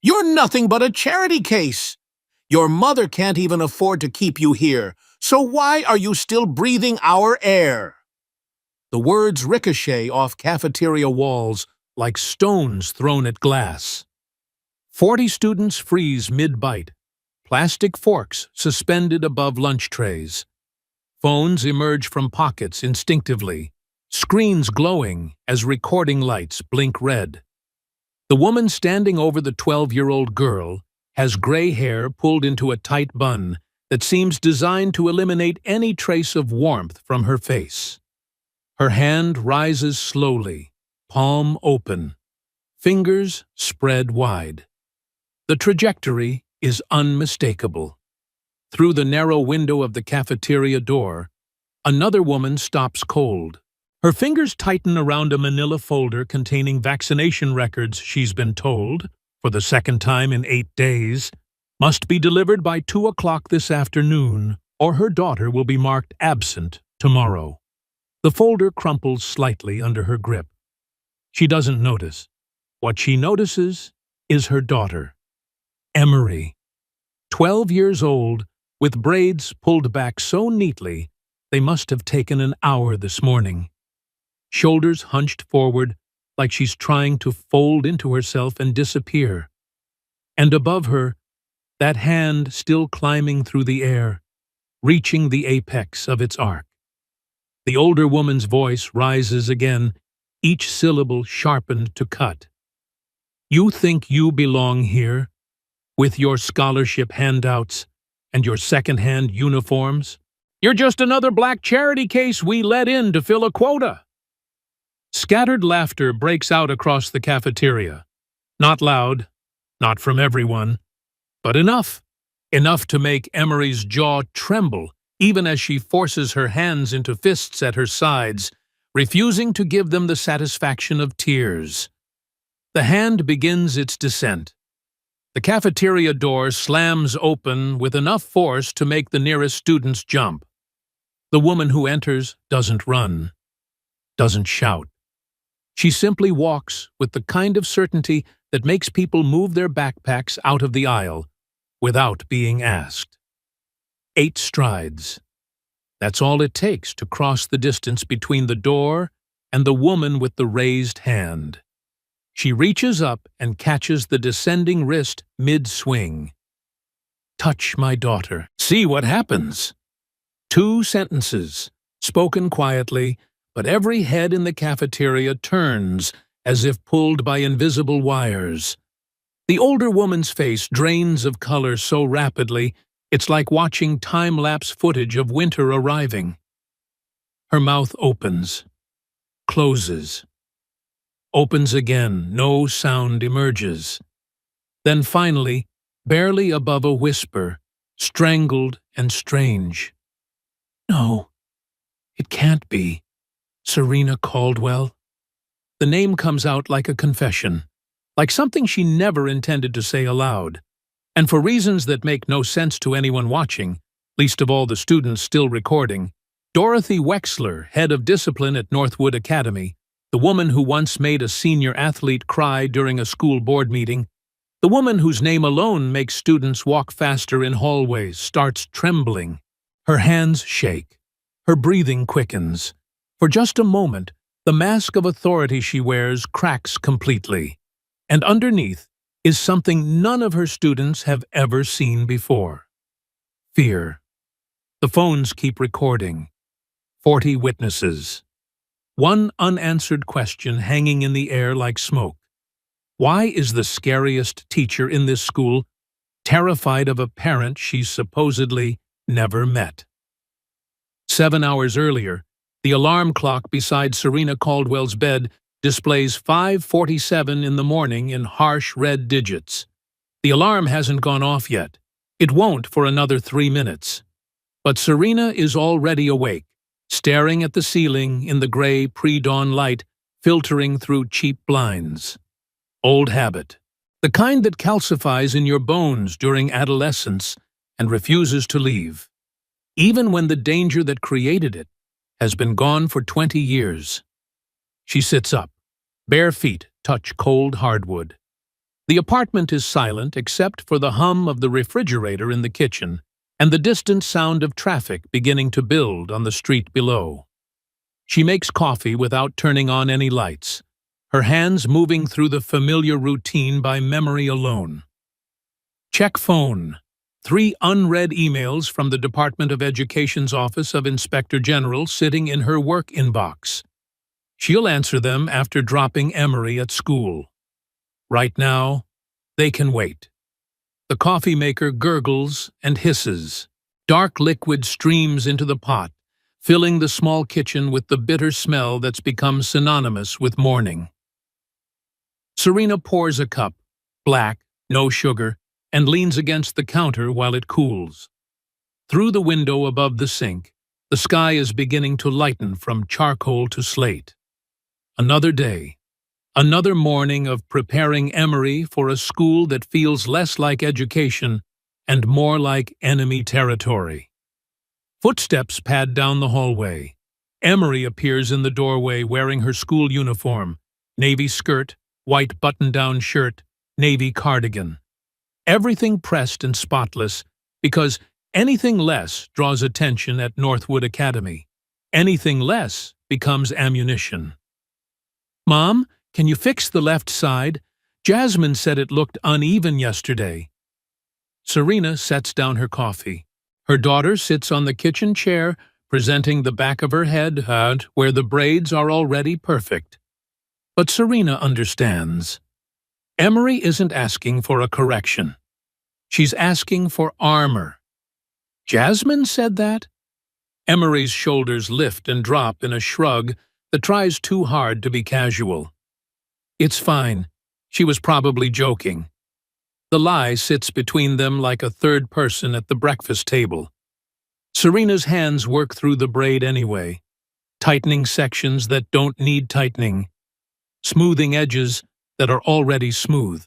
You're nothing but a charity case. Your mother can't even afford to keep you here, so why are you still breathing our air? The words ricochet off cafeteria walls like stones thrown at glass. 40 students freeze mid-bite, plastic forks suspended above lunch trays. Phones emerge from pockets instinctively, screens glowing as recording lights blink red. The woman standing over the 12-year-old girl has gray hair pulled into a tight bun that seems designed to eliminate any trace of warmth from her face. Her hand rises slowly, palm open, fingers spread wide. The trajectory is unmistakable. Through the narrow window of the cafeteria door, another woman stops cold. Her fingers tighten around a manila folder containing vaccination records she's been told, for the second time in 8 days, must be delivered by 2 o'clock this afternoon, or her daughter will be marked absent tomorrow. The folder crumples slightly under her grip. She doesn't notice. What she notices is her daughter, Emery, 12 years old, with braids pulled back so neatly they must have taken an hour this morning. Shoulders hunched forward like she's trying to fold into herself and disappear. And above her, that hand still climbing through the air, reaching the apex of its arc. The older woman's voice rises again, each syllable sharpened to cut. You think you belong here, with your scholarship handouts and your second-hand uniforms? You're just another black charity case we let in to fill a quota. Scattered laughter breaks out across the cafeteria. Not loud, not from everyone, but enough. Enough to make Emery's jaw tremble, even as she forces her hands into fists at her sides, refusing to give them the satisfaction of tears. The hand begins its descent. The cafeteria door slams open with enough force to make the nearest students jump. The woman who enters doesn't run, doesn't shout. She simply walks with the kind of certainty that makes people move their backpacks out of the aisle without being asked. 8 strides. That's all it takes to cross the distance between the door and the woman with the raised hand. She reaches up and catches the descending wrist mid-swing. Touch my daughter. See what happens. 2 sentences, spoken quietly, but every head in the cafeteria turns as if pulled by invisible wires. The older woman's face drains of color so rapidly, it's like watching time-lapse footage of winter arriving. Her mouth opens, closes, opens again, no sound emerges. Then finally, barely above a whisper, strangled and strange. No, it can't be. Serena Caldwell. The name comes out like a confession, like something she never intended to say aloud. And for reasons that make no sense to anyone watching, least of all the students still recording, Dorothy Wexler, head of discipline at Northwood Academy, the woman who once made a senior athlete cry during a school board meeting, the woman whose name alone makes students walk faster in hallways, starts trembling. Her hands shake. Her breathing quickens. For just a moment, the mask of authority she wears cracks completely. And underneath is something none of her students have ever seen before. Fear. The phones keep recording. 40 witnesses. One unanswered question hanging in the air like smoke. Why is the scariest teacher in this school terrified of a parent she's supposedly never met? 7 hours earlier, the alarm clock beside Serena Caldwell's bed displays 5:47 in the morning in harsh red digits. The alarm hasn't gone off yet. It won't for another 3 minutes. But Serena is already awake, staring at the ceiling in the gray pre-dawn light filtering through cheap blinds. Old habit. The kind that calcifies in your bones during adolescence and refuses to leave, even when the danger that created it has been gone for 20 years. She sits up. Bare feet touch cold hardwood. The apartment is silent except for the hum of the refrigerator in the kitchen and the distant sound of traffic beginning to build on the street below. She makes coffee without turning on any lights, her hands moving through the familiar routine by memory alone. Check phone. 3 unread emails from the Department of Education's Office of Inspector General sitting in her work inbox. She'll answer them after dropping Emery at school. Right now, they can wait. The coffee maker gurgles and hisses. Dark liquid streams into the pot, filling the small kitchen with the bitter smell that's become synonymous with morning. Serena pours a cup, black, no sugar, and leans against the counter while it cools. Through the window above the sink, the sky is beginning to lighten from charcoal to slate. Another day. Another morning of preparing Emery for a school that feels less like education and more like enemy territory. Footsteps pad down the hallway. Emery appears in the doorway wearing her school uniform, navy skirt, white button-down shirt, navy cardigan. Everything pressed and spotless because anything less draws attention at Northwood Academy. Anything less becomes ammunition. "Mom, can you fix the left side? Jasmine said it looked uneven yesterday." Serena sets down her coffee. Her daughter sits on the kitchen chair, presenting the back of her head where the braids are already perfect. But Serena understands. Emery isn't asking for a correction. She's asking for armor. Jasmine said that? Emery's shoulders lift and drop in a shrug that tries too hard to be casual. It's fine. She was probably joking. The lie sits between them like a third person at the breakfast table. Serena's hands work through the braid anyway, tightening sections that don't need tightening, smoothing edges that are already smooth.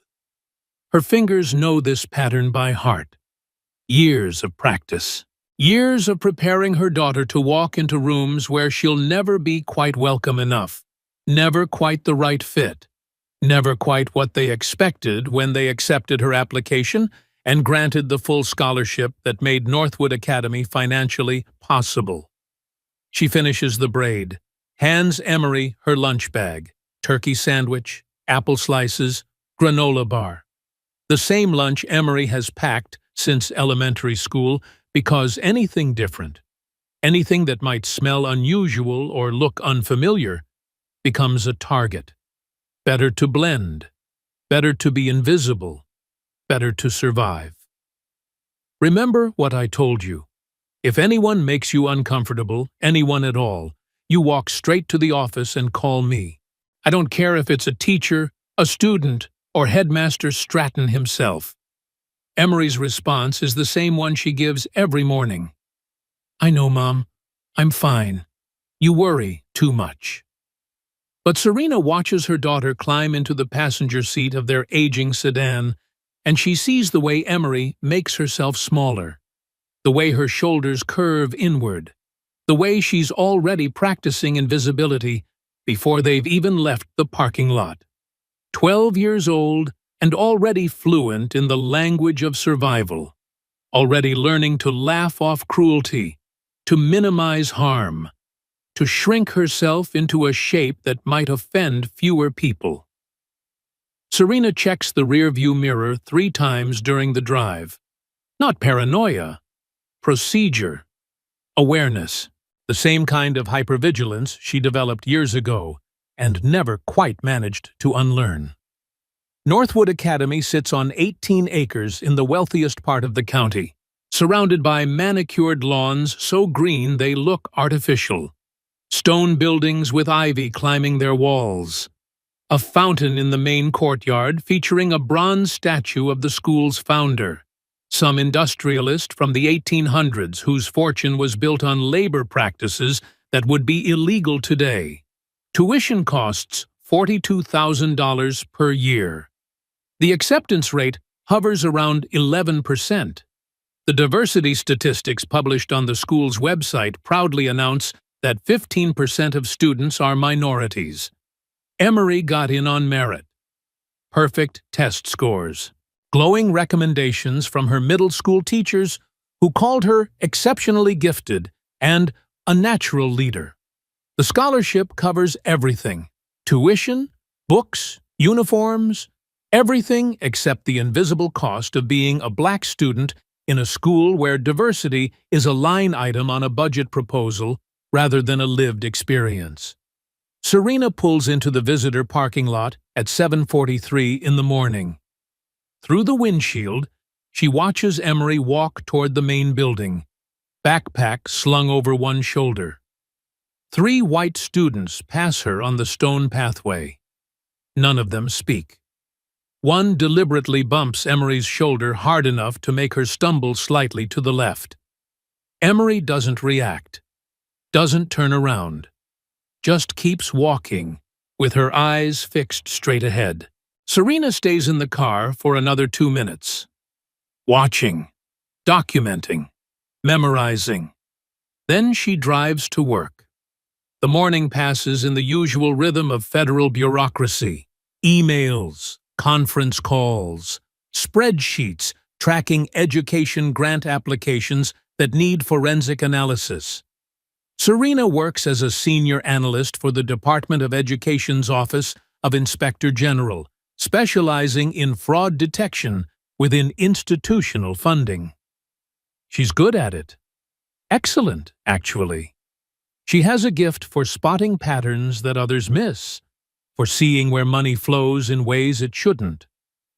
Her fingers know this pattern by heart. Years of practice. Years of preparing her daughter to walk into rooms where she'll never be quite welcome enough, never quite the right fit, never quite what they expected when they accepted her application and granted the full scholarship that made Northwood Academy financially possible. She finishes the braid, hands Emery her lunch bag, turkey sandwich, apple slices, granola bar. The same lunch Emery has packed since elementary school, because anything different, anything that might smell unusual or look unfamiliar, becomes a target. Better to blend, better to be invisible, better to survive. Remember what I told you. If anyone makes you uncomfortable, anyone at all, you walk straight to the office and call me. I don't care if it's a teacher, a student, or Headmaster Stratton himself. Emery's response is the same one she gives every morning. I know, Mom. I'm fine. You worry too much. But Serena watches her daughter climb into the passenger seat of their aging sedan, and she sees the way Emery makes herself smaller, the way her shoulders curve inward, the way she's already practicing invisibility before they've even left the parking lot. 12 years old and already fluent in the language of survival, already learning to laugh off cruelty, to minimize harm, to shrink herself into a shape that might offend fewer people. Serena checks the rearview mirror 3 times during the drive. Not paranoia, procedure, awareness, the same kind of hypervigilance she developed years ago and never quite managed to unlearn. Northwood Academy sits on 18 acres in the wealthiest part of the county, surrounded by manicured lawns so green they look artificial, stone buildings with ivy climbing their walls, a fountain in the main courtyard featuring a bronze statue of the school's founder, some industrialist from the 1800s whose fortune was built on labor practices that would be illegal today. Tuition costs $42,000 per year. The acceptance rate hovers around 11%. The diversity statistics published on the school's website proudly announce that 15% of students are minorities. Emery got in on merit. perfect test scores, glowing recommendations from her middle school teachers who called her exceptionally gifted and a natural leader. The scholarship covers everything: tuition, books, uniforms, everything except the invisible cost of being a black student in a school where diversity is a line item on a budget proposal rather than a lived experience. Serena pulls into the visitor parking lot at 7:43 in the morning. Through the windshield, she watches Emery walk toward the main building, backpack slung over one shoulder. 3 white students pass her on the stone pathway. None of them speak. One deliberately bumps Emery's shoulder hard enough to make her stumble slightly to the left. Emery doesn't react, doesn't turn around, just keeps walking, with her eyes fixed straight ahead. Serena stays in the car for another 2 minutes, watching, documenting, memorizing. Then she drives to work. The morning passes in the usual rhythm of federal bureaucracy: emails, conference calls, spreadsheets tracking education grant applications that need forensic analysis. Serena works as a senior analyst for the Department of Education's Office of Inspector General, specializing in fraud detection within institutional funding. She's good at it. Excellent, actually. She has a gift for spotting patterns that others miss, for seeing where money flows in ways it shouldn't,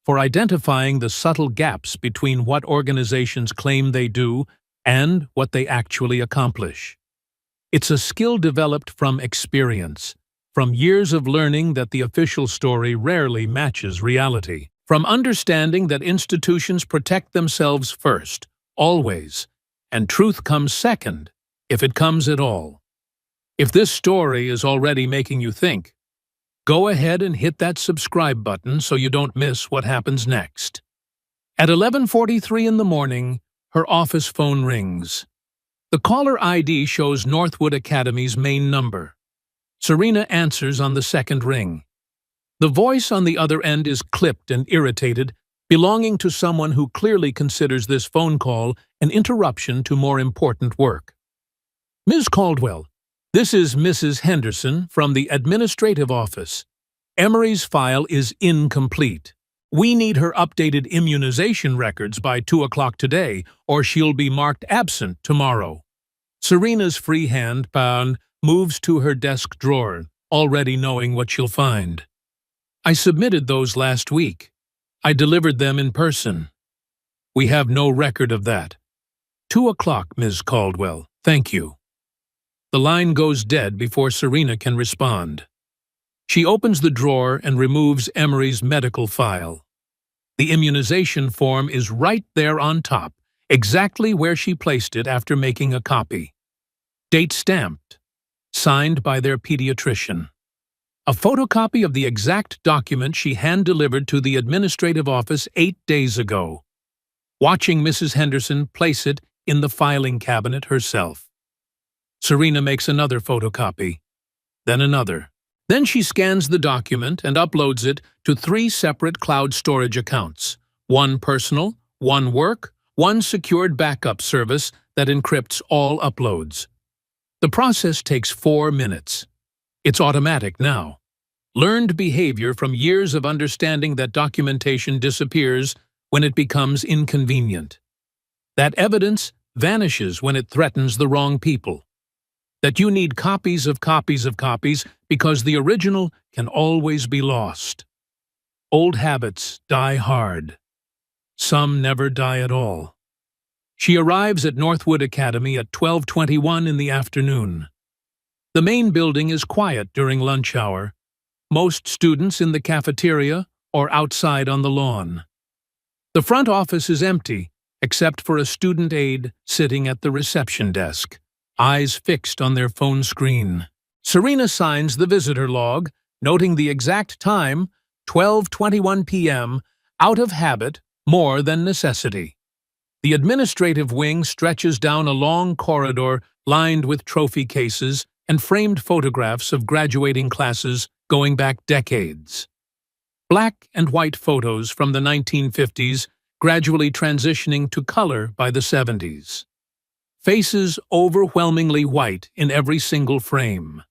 for identifying the subtle gaps between what organizations claim they do and what they actually accomplish. It's a skill developed from experience, from years of learning that the official story rarely matches reality, from understanding that institutions protect themselves first, always, and truth comes second, if it comes at all. If this story is already making you think, go ahead and hit that subscribe button so you don't miss what happens next. At 11:43 in the morning, her office phone rings. The caller ID shows Northwood Academy's main number. Serena answers on the second ring. The voice on the other end is clipped and irritated, belonging to someone who clearly considers this phone call an interruption to more important work. Ms. Caldwell, this is Mrs. Henderson from the administrative office. Emery's file is incomplete. We need her updated immunization records by 2 o'clock today, or she'll be marked absent tomorrow. Serena's free hand moves to her desk drawer, already knowing what she'll find. I submitted those last week. I delivered them in person. We have no record of that. 2 o'clock, Ms. Caldwell. Thank you. The line goes dead before Serena can respond. She opens the drawer and removes Emery's medical file. The immunization form is right there on top, exactly where she placed it after making a copy. Date stamped, signed by their pediatrician. A photocopy of the exact document she hand-delivered to the administrative office 8 days ago. Watching Mrs. Henderson place it in the filing cabinet herself. Serena makes another photocopy, then another. Then she scans the document and uploads it to 3 separate cloud storage accounts: one personal, one work, one secured backup service that encrypts all uploads. The process takes 4 minutes. It's automatic now. Learned behavior from years of understanding that documentation disappears when it becomes inconvenient. That evidence vanishes when it threatens the wrong people. That you need copies of copies of copies because the original can always be lost. Old habits die hard. Some never die at all. She arrives at Northwood Academy at 12:21 in the afternoon. The main building is quiet during lunch hour. Most students in the cafeteria or outside on the lawn. The front office is empty, except for a student aide sitting at the reception desk, eyes fixed on their phone screen. Serena signs the visitor log, noting the exact time, 12:21 p.m., out of habit, more than necessity. The administrative wing stretches down a long corridor lined with trophy cases and framed photographs of graduating classes going back decades. Black and white photos from the 1950s gradually transitioning to color by the 70s. Faces overwhelmingly white in every single frame.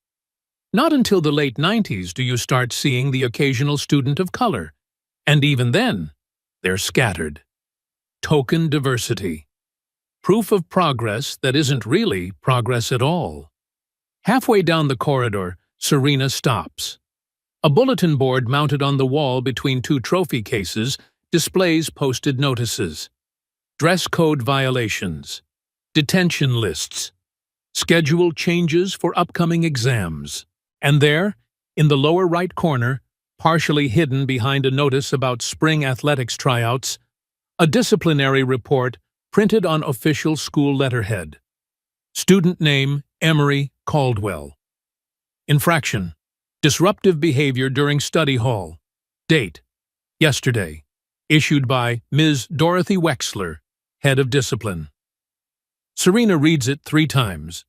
Not until the late 90s do you start seeing the occasional student of color, and even then, they're scattered. Token diversity. Proof of progress that isn't really progress at all. Halfway down the corridor, Serena stops. A bulletin board mounted on the wall between two trophy cases displays posted notices. Dress code violations. Detention lists. Schedule changes for upcoming exams. And there, in the lower right corner, partially hidden behind a notice about spring athletics tryouts, a disciplinary report printed on official school letterhead. Student name, Emery Caldwell. Infraction, disruptive behavior during study hall. Date, yesterday. Issued by Ms. Dorothy Wexler, head of discipline. Serena reads it 3 times.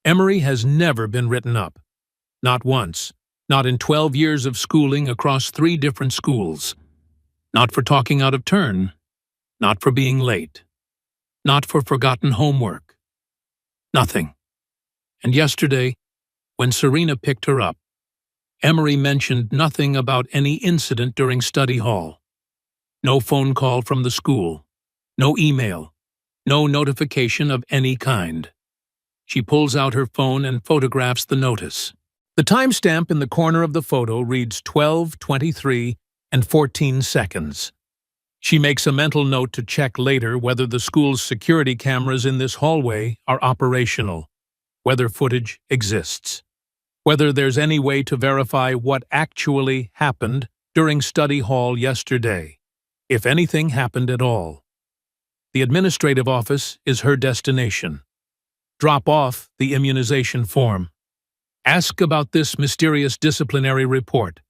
Emery has never been written up. Not once. Not in 12 years of schooling across 3 different schools. Not for talking out of turn. Not for being late. Not for forgotten homework. Nothing. And yesterday, when Serena picked her up, Emery mentioned nothing about any incident during study hall. No phone call from the school. No email. No notification of any kind. She pulls out her phone and photographs the notice. The timestamp in the corner of the photo reads 12:23 and 14 seconds. She makes a mental note to check later whether the school's security cameras in this hallway are operational, whether footage exists, whether there's any way to verify what actually happened during study hall yesterday, if anything happened at all. The administrative office is her destination. Drop off the immunization form. Ask about this mysterious disciplinary report.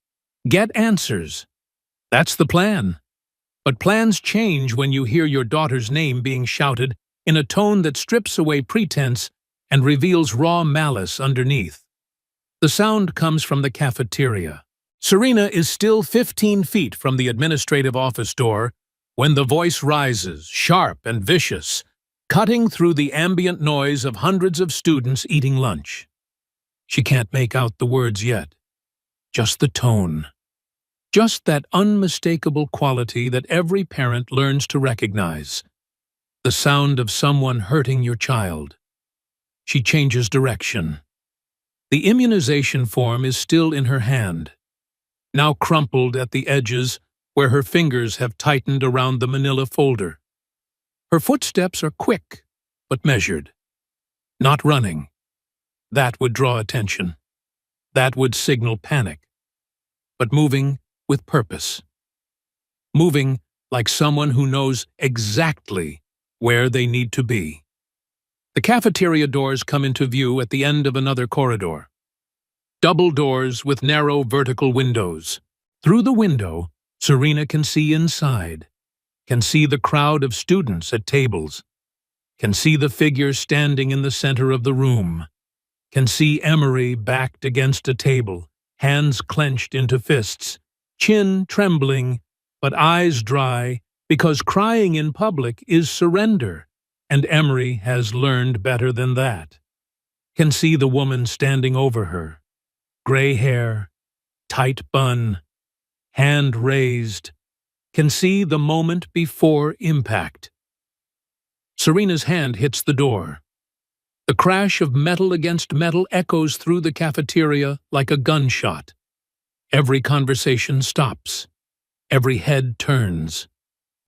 Get answers. That's the plan. But plans change when you hear your daughter's name being shouted in a tone that strips away pretense and reveals raw malice underneath. The sound comes from the cafeteria. Serena is still 15 feet from the administrative office door when the voice rises, sharp and vicious, cutting through the ambient noise of hundreds of students eating lunch. She can't make out the words yet. Just the tone. Just that unmistakable quality that every parent learns to recognize. The sound of someone hurting your child. She changes direction. The immunization form is still in her hand, now crumpled at the edges where her fingers have tightened around the manila folder. Her footsteps are quick, but measured. Not running. That would draw attention. That would signal panic. But moving with purpose. Moving like someone who knows exactly where they need to be. The cafeteria doors come into view at the end of another corridor. Double doors with narrow vertical windows. Through the window, Serena can see inside, can see the crowd of students at tables, can see the figure standing in the center of the room, can see Emery backed against a table, hands clenched into fists, chin trembling, but eyes dry because crying in public is surrender, and Emery has learned better than that. Can see the woman standing over her, gray hair, tight bun, hand raised, can see the moment before impact. Serena's hand hits the door. The crash of metal against metal echoes through the cafeteria like a gunshot. Every conversation stops. Every head turns.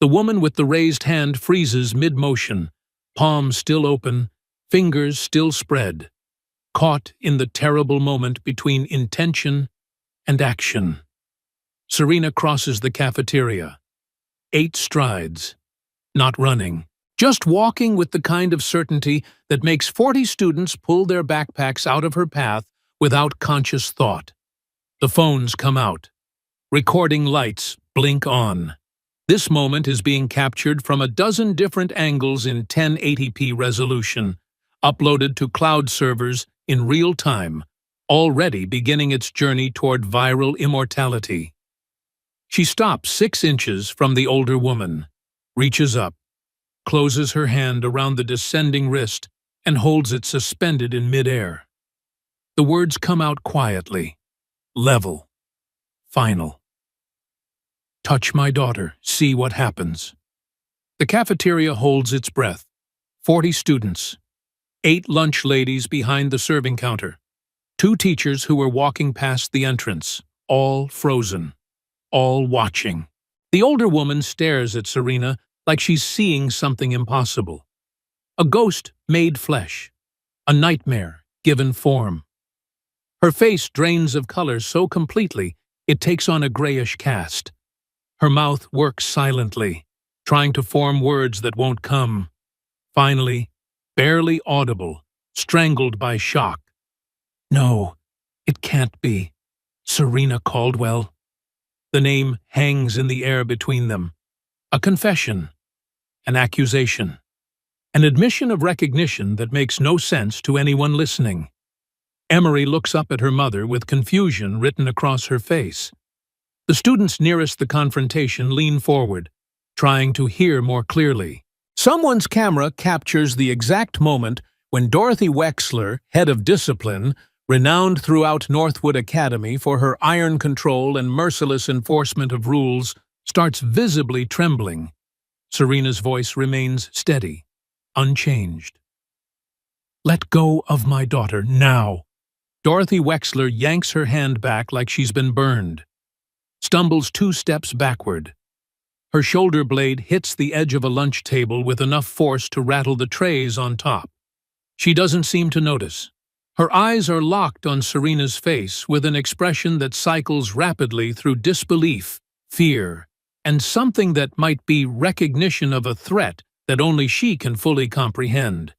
The woman with the raised hand freezes mid-motion, palms still open, fingers still spread, caught in the terrible moment between intention and action. Serena crosses the cafeteria. 8 strides. Not running. Just walking with the kind of certainty that makes 40 students pull their backpacks out of her path without conscious thought. The phones come out. Recording lights blink on. This moment is being captured from a dozen different angles in 1080p resolution, uploaded to cloud servers in real time, already beginning its journey toward viral immortality. She stops 6 inches from the older woman, reaches up, closes her hand around the descending wrist, and holds it suspended in midair. The words come out quietly, level, final. Touch my daughter, see what happens. The cafeteria holds its breath. 40 students, 8 lunch ladies behind the serving counter, 2 teachers who were walking past the entrance, all frozen, all watching. The older woman stares at Serena like she's seeing something impossible. A ghost made flesh, a nightmare given form. Her face drains of color so completely it takes on a grayish cast. Her mouth works silently, trying to form words that won't come. Finally, barely audible, strangled by shock. No, it can't be. Serena Caldwell. The name hangs in the air between them. A confession, an accusation, an admission of recognition that makes no sense to anyone listening. Emery looks up at her mother with confusion written across her face. The students nearest the confrontation lean forward, trying to hear more clearly. Someone's camera captures the exact moment when Dorothy Wexler, head of discipline, renowned throughout Northwood Academy for her iron control and merciless enforcement of rules, starts visibly trembling. Serena's voice remains steady, unchanged. Let go of my daughter, now. Dorothy Wexler yanks her hand back like she's been burned, stumbles 2 steps backward. Her shoulder blade hits the edge of a lunch table with enough force to rattle the trays on top. She doesn't seem to notice. Her eyes are locked on Serena's face with an expression that cycles rapidly through disbelief, fear, and something that might be recognition of a threat that only she can fully comprehend.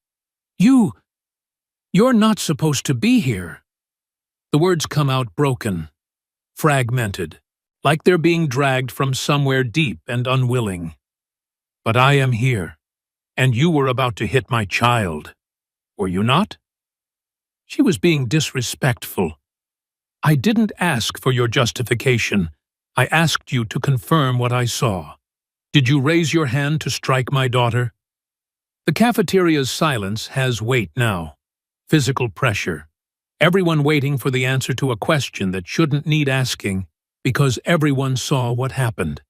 You're not supposed to be here. The words come out broken, fragmented, like they're being dragged from somewhere deep and unwilling. But I am here, and you were about to hit my child. Were you not? She was being disrespectful. I didn't ask for your justification. I asked you to confirm what I saw. Did you raise your hand to strike my daughter? The cafeteria's silence has weight now. Physical pressure. Everyone waiting for the answer to a question that shouldn't need asking, because everyone saw what happened.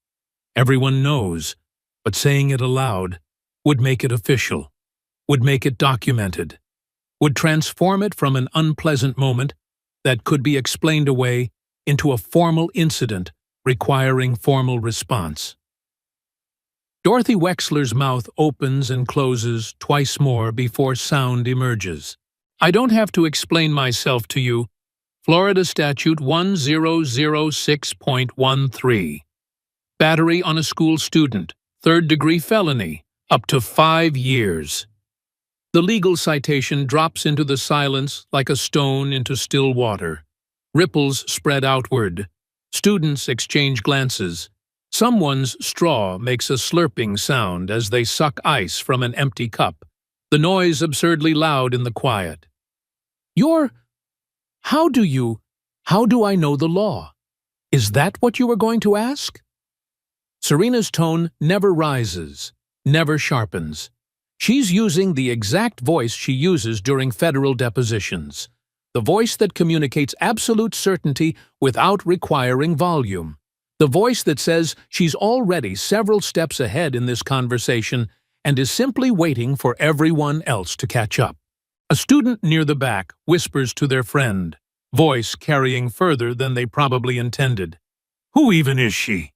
Everyone knows, but saying it aloud would make it official, would make it documented, would transform it from an unpleasant moment that could be explained away into a formal incident requiring formal response. Dorothy Wexler's mouth opens and closes twice more before sound emerges. I don't have to explain myself to you. Florida Statute 1006.13. Battery on a school student, 3rd-degree felony, up to 5 years. The legal citation drops into the silence like a stone into still water. Ripples spread outward. Students exchange glances. Someone's straw makes a slurping sound as they suck ice from an empty cup, the noise absurdly loud in the quiet. How do I know the law? Is that what you were going to ask? Serena's tone never rises, never sharpens. She's using the exact voice she uses during federal depositions, the voice that communicates absolute certainty without requiring volume, the voice that says she's already several steps ahead in this conversation and is simply waiting for everyone else to catch up. A student near the back whispers to their friend, voice carrying further than they probably intended. Who even is she?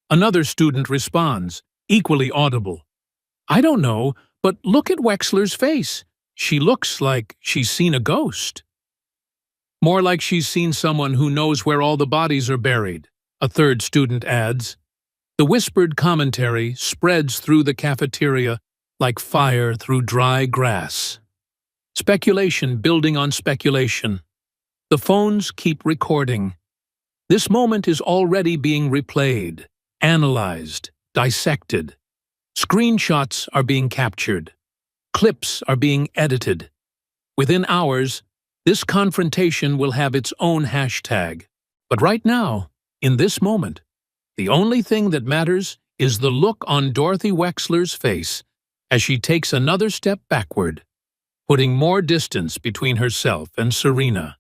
Another student responds, equally audible. I don't know, but look at Wexler's face. She looks like she's seen a ghost. More like she's seen someone who knows where all the bodies are buried, a third student adds. The whispered commentary spreads through the cafeteria like fire through dry grass. Speculation building on speculation. The phones keep recording. This moment is already being replayed, analyzed, dissected. Screenshots are being captured. Clips are being edited. Within hours, this confrontation will have its own hashtag. But right now, in this moment, The only thing that matters is the look on Dorothy Wexler's face as she takes another step backward, putting more distance between herself and Serena,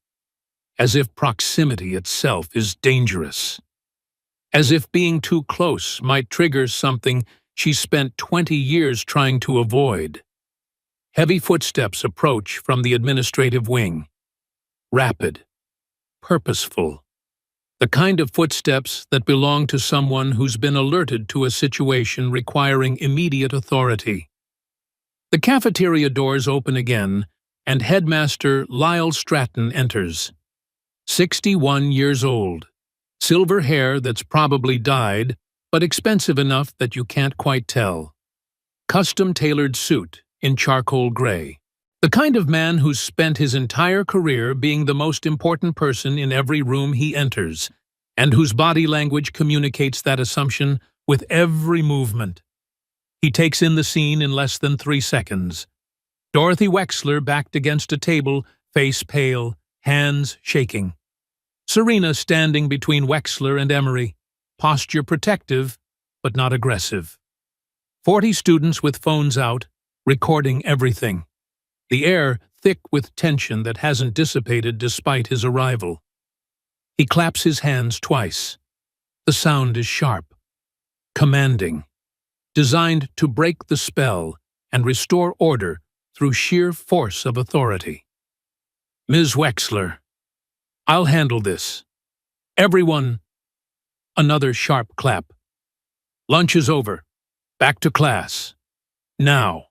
as if proximity itself is dangerous, as if being too close might trigger something she spent 20 years trying to avoid. Heavy footsteps approach from the administrative wing. Rapid, purposeful. The kind of footsteps that belong to someone who's been alerted to a situation requiring immediate authority. The cafeteria doors open again, and Headmaster Lyle Stratton enters. 61 years old. Silver hair that's probably dyed, but expensive enough that you can't quite tell. Custom-tailored suit in charcoal gray. The kind of man who's spent his entire career being the most important person in every room he enters, and whose body language communicates that assumption with every movement. He takes in the scene in less than 3 seconds. Dorothy Wexler backed against a table, face pale, hands shaking. Serena standing between Wexler and Emery, posture protective, but not aggressive. 40 students with phones out, recording everything. The air thick with tension that hasn't dissipated despite his arrival. He claps his hands twice. The sound is sharp, commanding, designed to break the spell and restore order through sheer force of authority. Ms. Wexler, I'll handle this. Everyone, another sharp clap. Lunch is over. Back to class. Now.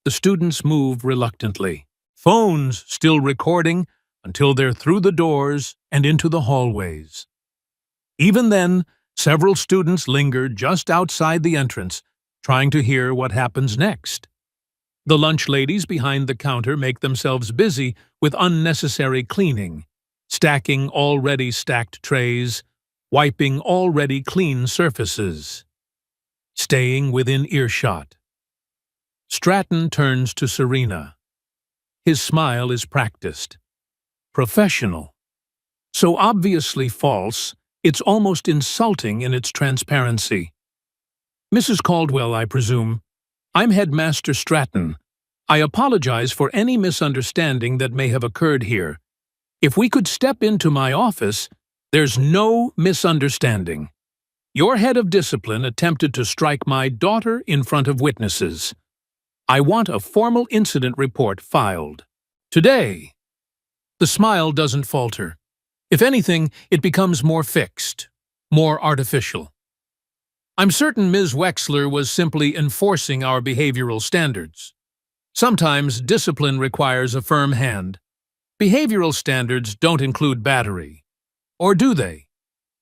The students move reluctantly, phones still recording until they're through the doors and into the hallways. Even then, several students linger just outside the entrance, trying to hear what happens next. The lunch ladies behind the counter make themselves busy with unnecessary cleaning, stacking already stacked trays, wiping already clean surfaces. Staying within earshot. Stratton turns to Serena. His smile is practiced, professional, so obviously false, it's almost insulting in its transparency. Mrs. Caldwell, I presume. I'm Headmaster Stratton. I apologize for any misunderstanding that may have occurred here. If we could step into my office, there's no misunderstanding. Your head of discipline attempted to strike my daughter in front of witnesses. I want a formal incident report filed. Today. The smile doesn't falter. If anything, it becomes more fixed, more artificial. I'm certain Ms. Wexler was simply enforcing our behavioral standards. Sometimes discipline requires a firm hand. Behavioral standards don't include battery. Or do they?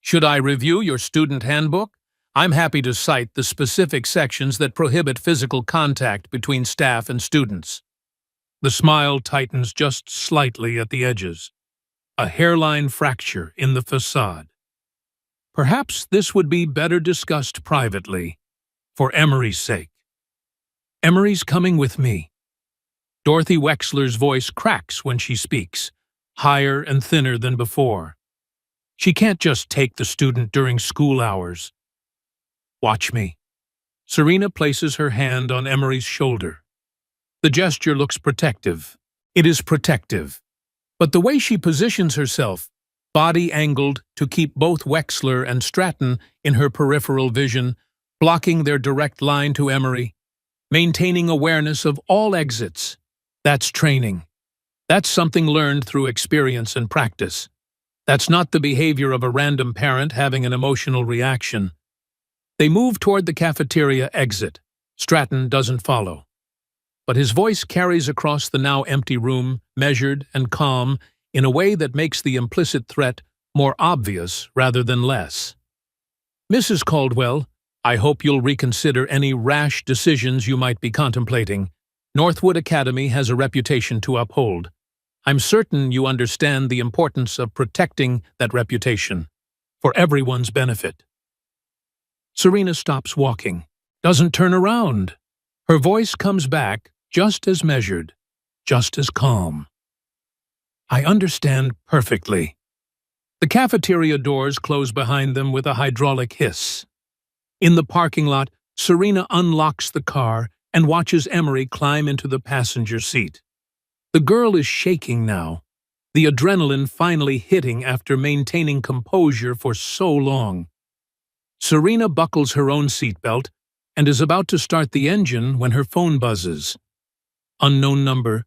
Should I review your student handbook? I'm happy to cite the specific sections that prohibit physical contact between staff and students. The smile tightens just slightly at the edges. A hairline fracture in the facade. Perhaps this would be better discussed privately, for Emery's sake. Emery's coming with me. Dorothy Wexler's voice cracks when she speaks, higher and thinner than before. She can't just take the student during school hours. Watch me. Serena places her hand on Emery's shoulder. The gesture looks protective. It is protective. But the way she positions herself, body angled to keep both Wexler and Stratton in her peripheral vision, blocking their direct line to Emery, maintaining awareness of all exits, that's training. That's something learned through experience and practice. That's not the behavior of a random parent having an emotional reaction. They move toward the cafeteria exit. Stratton doesn't follow. But his voice carries across the now empty room, measured and calm, in a way that makes the implicit threat more obvious rather than less. Mrs. Caldwell, I hope you'll reconsider any rash decisions you might be contemplating. Northwood Academy has a reputation to uphold. I'm certain you understand the importance of protecting that reputation, for everyone's benefit. Serena stops walking, doesn't turn around. Her voice comes back just as measured, just as calm. I understand perfectly. The cafeteria doors close behind them with a hydraulic hiss. In the parking lot, Serena unlocks the car and watches Emery climb into the passenger seat. The girl is shaking now, the adrenaline finally hitting after maintaining composure for so long. Serena buckles her own seatbelt and is about to start the engine when her phone buzzes. Unknown number.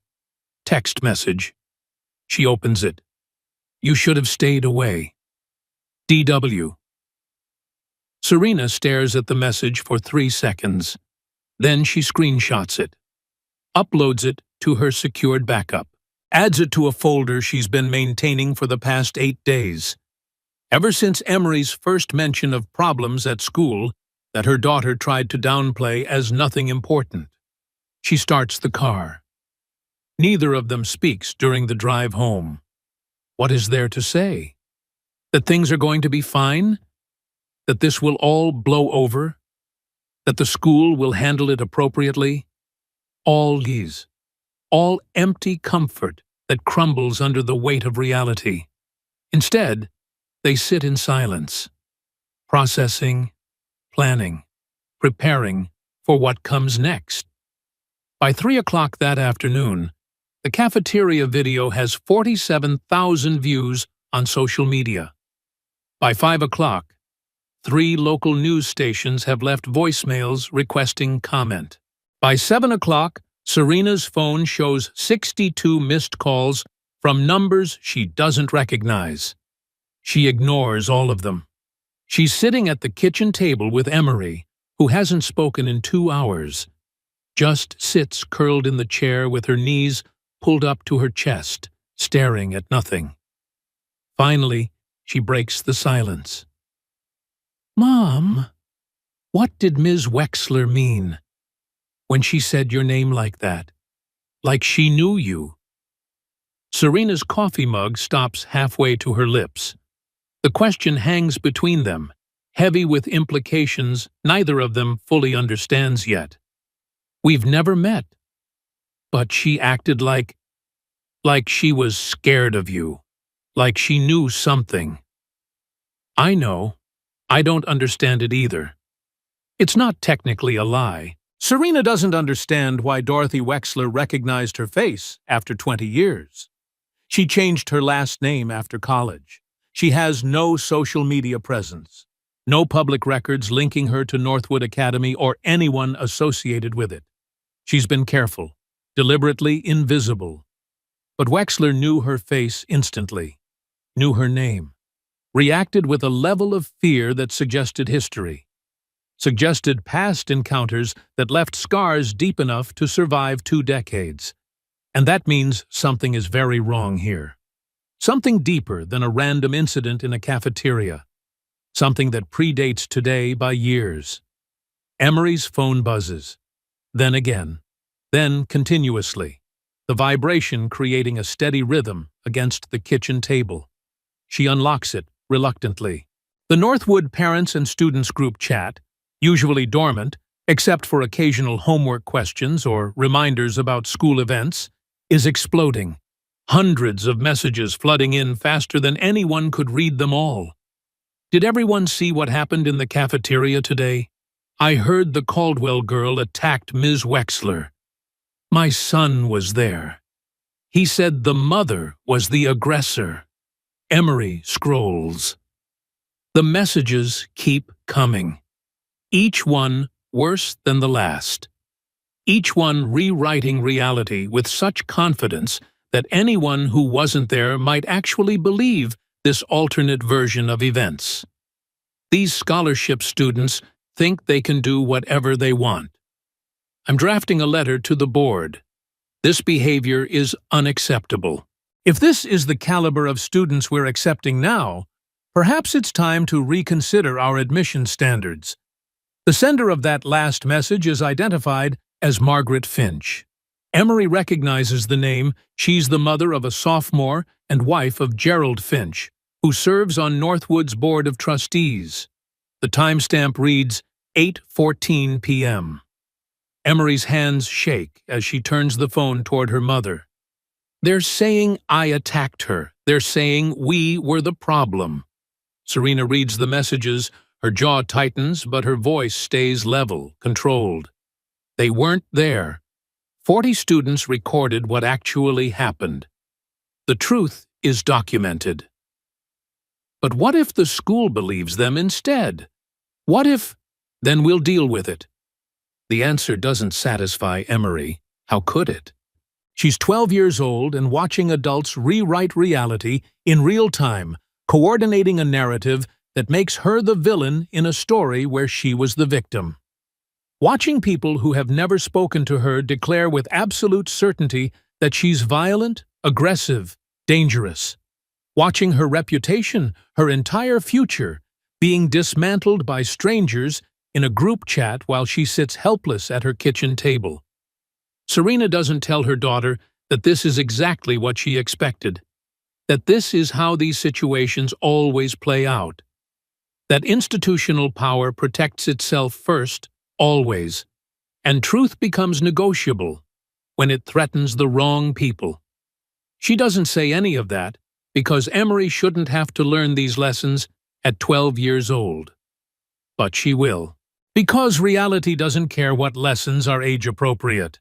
Text message. She opens it. You should have stayed away. DW. Serena stares at the message for 3 seconds. Then she screenshots it, uploads it to her secured backup, adds it to a folder she's been maintaining for the past 8 days. Ever since Emery's first mention of problems at school that her daughter tried to downplay as nothing important. She starts the car. Neither of them speaks during the drive home. What is there to say? That things are going to be fine? That this will all blow over? That the school will handle it appropriately? All these. All empty comfort that crumbles under the weight of reality. Instead, they sit in silence, processing, planning, preparing for what comes next. By 3 o'clock that afternoon, the cafeteria video has 47,000 views on social media. By 5 o'clock, 3 local news stations have left voicemails requesting comment. By 7 o'clock, Serena's phone shows 62 missed calls from numbers she doesn't recognize. She ignores all of them. She's sitting at the kitchen table with Emery, who hasn't spoken in 2 hours. Just sits curled in the chair with her knees pulled up to her chest, staring at nothing. Finally, she breaks the silence. Mom, what did Ms. Wexler mean when she said your name like that? Like she knew you? Serena's coffee mug stops halfway to her lips. The question hangs between them, heavy with implications neither of them fully understands yet. We've never met. But she acted like she was scared of you, like she knew something. I know. I don't understand it either. It's not technically a lie. Serena doesn't understand why Dorothy Wexler recognized her face after 20 years. She changed her last name after college. She has no social media presence, no public records linking her to Northwood Academy or anyone associated with it. She's been careful, deliberately invisible. But Wexler knew her face instantly, knew her name, reacted with a level of fear that suggested history, suggested past encounters that left scars deep enough to survive 2 decades. And that means something is very wrong here. Something deeper than a random incident in a cafeteria. Something that predates today by years. Emery's phone buzzes. Then again. Then continuously. The vibration creating a steady rhythm against the kitchen table. She unlocks it reluctantly. The Northwood Parents and Students Group chat, usually dormant, except for occasional homework questions or reminders about school events, is exploding. Hundreds of messages flooding in faster than anyone could read them all. Did everyone see what happened in the cafeteria today? I heard the Caldwell girl attacked Ms. Wexler. My son was there. He said the mother was the aggressor. Emery scrolls. The messages keep coming. Each one worse than the last. Each one rewriting reality with such confidence that anyone who wasn't there might actually believe this alternate version of events. These scholarship students think they can do whatever they want. I'm drafting a letter to the board. This behavior is unacceptable. If this is the caliber of students we're accepting now, perhaps it's time to reconsider our admission standards. The sender of that last message is identified as Margaret Finch. Emery recognizes the name. She's the mother of a sophomore and wife of Gerald Finch, who serves on Northwood's Board of Trustees. The timestamp reads 8:14 p.m. Emery's hands shake as she turns the phone toward her mother. They're saying I attacked her. They're saying we were the problem. Serena reads the messages, her jaw tightens, but her voice stays level, controlled. They weren't there. 40 students recorded what actually happened. The truth is documented. But what if the school believes them instead? What if? Then we'll deal with it. The answer doesn't satisfy Emery. How could it? She's 12 years old and watching adults rewrite reality in real time, coordinating a narrative that makes her the villain in a story where she was the victim. Watching people who have never spoken to her declare with absolute certainty that she's violent, aggressive, dangerous. Watching her reputation, her entire future, being dismantled by strangers in a group chat while she sits helpless at her kitchen table. Serena doesn't tell her daughter that this is exactly what she expected, that this is how these situations always play out, that institutional power protects itself first, always, and truth becomes negotiable when it threatens the wrong people. She doesn't say any of that because Emery shouldn't have to learn these lessons at 12 years old. But she will, because reality doesn't care what lessons are age-appropriate.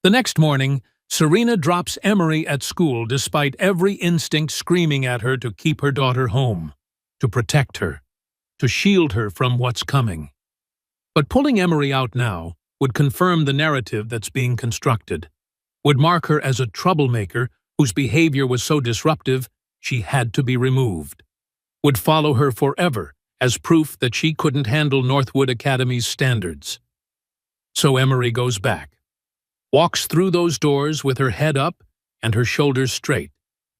The next morning, Serena drops Emery at school despite every instinct screaming at her to keep her daughter home, to protect her, to shield her from what's coming. But pulling Emery out now would confirm the narrative that's being constructed, would mark her as a troublemaker whose behavior was so disruptive she had to be removed, would follow her forever as proof that she couldn't handle Northwood Academy's standards. So Emery goes back, walks through those doors with her head up and her shoulders straight,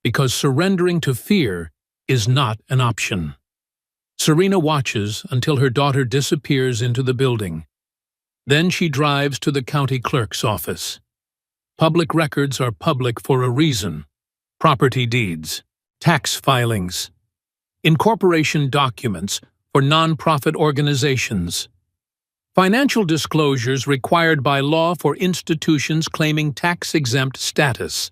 because surrendering to fear is not an option. Serena watches until her daughter disappears into the building. Then she drives to the county clerk's office. Public records are public for a reason. Property deeds, tax filings, incorporation documents for nonprofit organizations, financial disclosures required by law for institutions claiming tax-exempt status.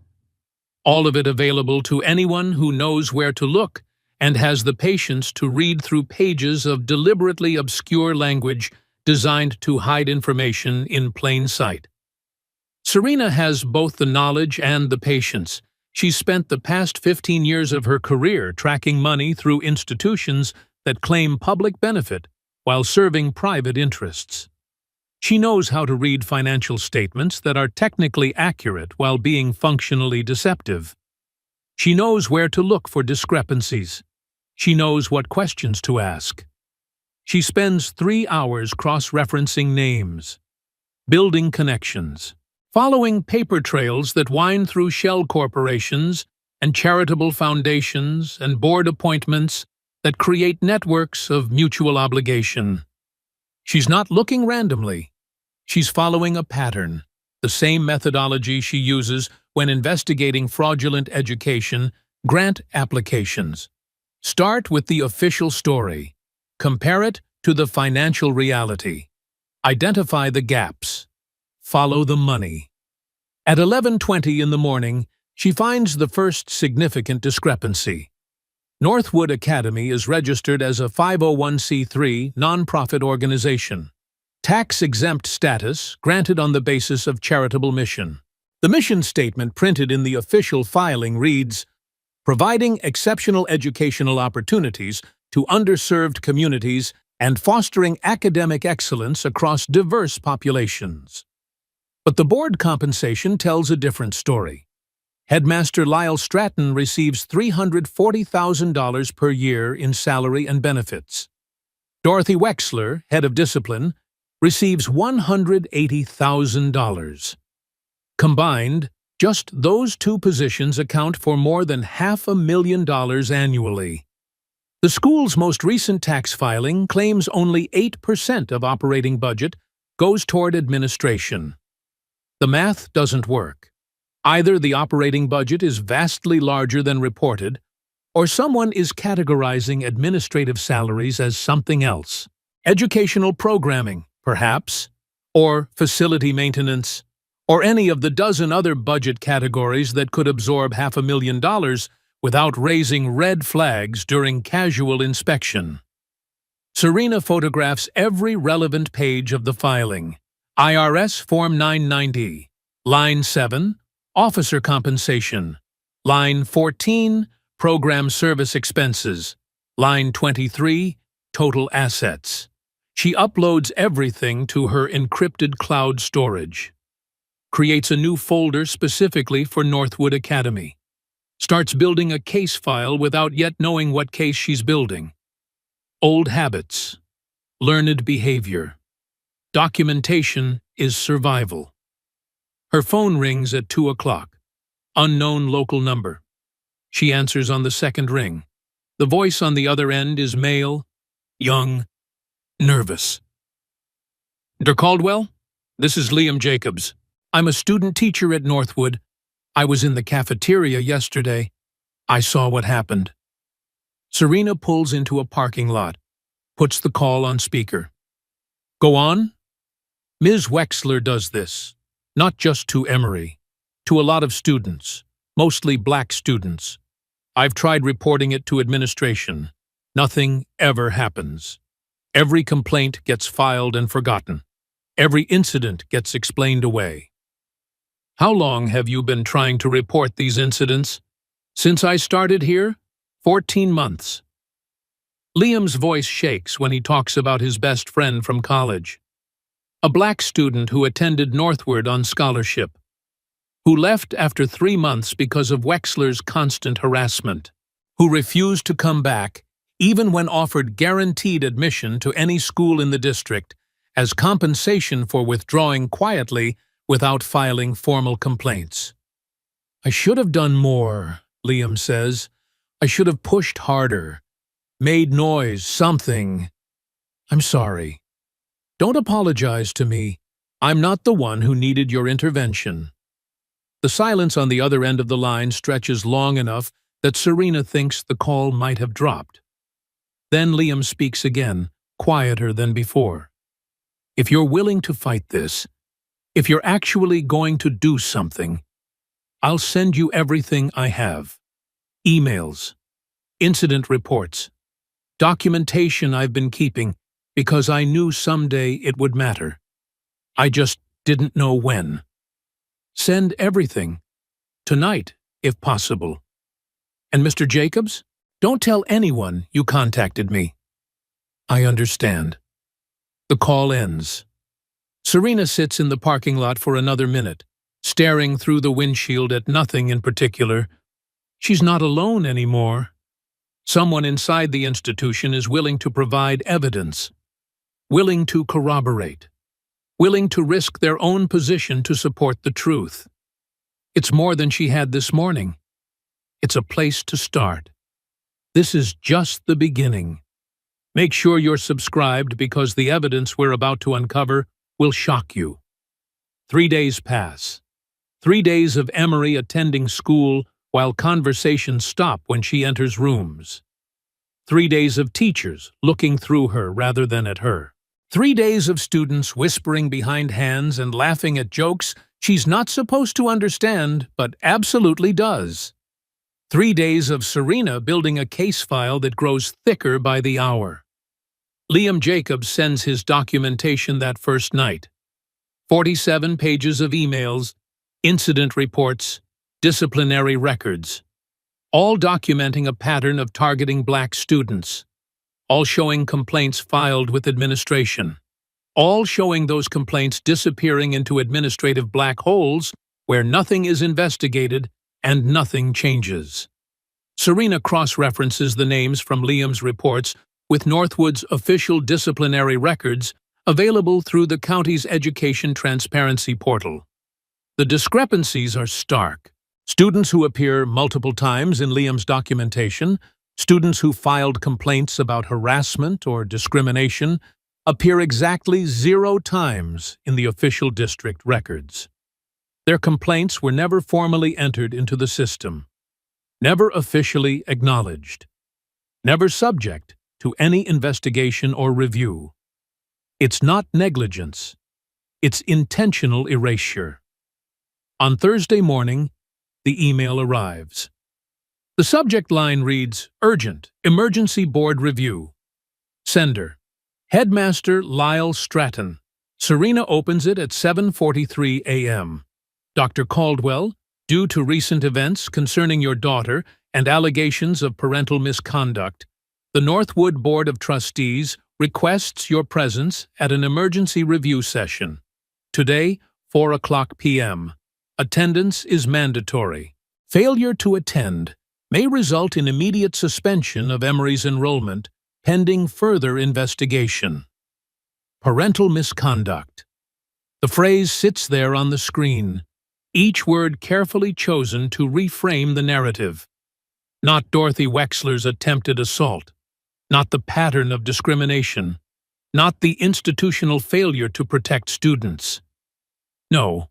All of it available to anyone who knows where to look and has the patience to read through pages of deliberately obscure language designed to hide information in plain sight. Serena has both the knowledge and the patience. She's spent the past 15 years of her career tracking money through institutions that claim public benefit while serving private interests. She knows how to read financial statements that are technically accurate while being functionally deceptive. She knows where to look for discrepancies. She knows what questions to ask. She spends 3 hours cross-referencing names, building connections, following paper trails that wind through shell corporations and charitable foundations and board appointments that create networks of mutual obligation. She's not looking randomly. She's following a pattern, the same methodology she uses when investigating fraudulent education grant applications. Start with the official story. Compare it to the financial reality. Identify the gaps. Follow the money. At 11:20 in the morning, she finds the first significant discrepancy. Northwood Academy is registered as a 501c3 nonprofit organization. Tax-exempt status granted on the basis of charitable mission. The mission statement printed in the official filing reads, "Providing exceptional educational opportunities to underserved communities and fostering academic excellence across diverse populations." But the board compensation tells a different story. Headmaster Lyle Stratton receives $340,000 per year in salary and benefits. Dorothy Wexler, head of discipline, receives $180,000. Combined, just those two positions account for more than $500,000 annually. The school's most recent tax filing claims only 8% of operating budget goes toward administration. The math doesn't work. Either the operating budget is vastly larger than reported, or someone is categorizing administrative salaries as something else. Educational programming, perhaps, or facility maintenance, or any of the dozen other budget categories that could absorb $500,000 without raising red flags during casual inspection. Serena photographs every relevant page of the filing. IRS Form 990, Line 7, Officer Compensation, Line 14, Program Service Expenses, Line 23, Total Assets. She uploads everything to her encrypted cloud storage. Creates a new folder specifically for Northwood Academy. Starts building a case file without yet knowing what case she's building. Old habits. Learned behavior. Documentation is survival. Her phone rings at 2 o'clock. Unknown local number. She answers on the second ring. The voice on the other end is male, young, nervous. Dr. Caldwell, this is Liam Jacobs. I'm a student teacher at Northwood. I was in the cafeteria yesterday. I saw what happened. Serena pulls into a parking lot, puts the call on speaker. Go on? Ms. Wexler does this, not just to Emory, to a lot of students, mostly black students. I've tried reporting it to administration. Nothing ever happens. Every complaint gets filed and forgotten. Every incident gets explained away. How long have you been trying to report these incidents? Since I started here? 14 months. Liam's voice shakes when he talks about his best friend from college. A black student who attended Northwood on scholarship, who left after 3 months because of Wexler's constant harassment, who refused to come back even when offered guaranteed admission to any school in the district as compensation for withdrawing quietly without filing formal complaints. I should have done more, Liam says. I should have pushed harder, made noise, something. I'm sorry. Don't apologize to me. I'm not the one who needed your intervention. The silence on the other end of the line stretches long enough that Serena thinks the call might have dropped. Then Liam speaks again, quieter than before. If you're willing to fight this, if you're actually going to do something, I'll send you everything I have. Emails, incident reports, documentation I've been keeping because I knew someday it would matter. I just didn't know when. Send everything. Tonight, if possible. And Mr. Jacobs, don't tell anyone you contacted me. I understand. The call ends. Serena sits in the parking lot for another minute, staring through the windshield at nothing in particular. She's not alone anymore. Someone inside the institution is willing to provide evidence, willing to corroborate, willing to risk their own position to support the truth. It's more than she had this morning. It's a place to start. This is just the beginning. Make sure you're subscribed because the evidence we're about to uncover will shock you. 3 days pass. 3 days of Emory attending school while conversations stop when she enters rooms. 3 days of teachers looking through her rather than at her. 3 days of students whispering behind hands and laughing at jokes she's not supposed to understand but absolutely does. 3 days of Serena building a case file that grows thicker by the hour. Liam Jacobs sends his documentation that first night. 47 pages of emails, incident reports, disciplinary records, all documenting a pattern of targeting black students, all showing complaints filed with administration, all showing those complaints disappearing into administrative black holes where nothing is investigated and nothing changes. Serena cross-references the names from Liam's reports with Northwood's official disciplinary records available through the county's education transparency portal. The discrepancies are stark. Students who appear multiple times in Liam's documentation, students who filed complaints about harassment or discrimination, appear exactly 0 times in the official district records. Their complaints were never formally entered into the system, never officially acknowledged, never subject to any investigation or review. It's not negligence. It's intentional erasure. On Thursday morning, the email arrives. The subject line reads, Urgent, Emergency Board Review. Sender, Headmaster Lyle Stratton. Serena opens it at 7:43 a.m. Dr. Caldwell, due to recent events concerning your daughter and allegations of parental misconduct, the Northwood Board of Trustees requests your presence at an emergency review session. Today, 4:00 p.m. Attendance is mandatory. Failure to attend may result in immediate suspension of Emory's enrollment pending further investigation. Parental misconduct. The phrase sits there on the screen, each word carefully chosen to reframe the narrative. Not Dorothy Wexler's attempted assault, not the pattern of discrimination, not the institutional failure to protect students. No,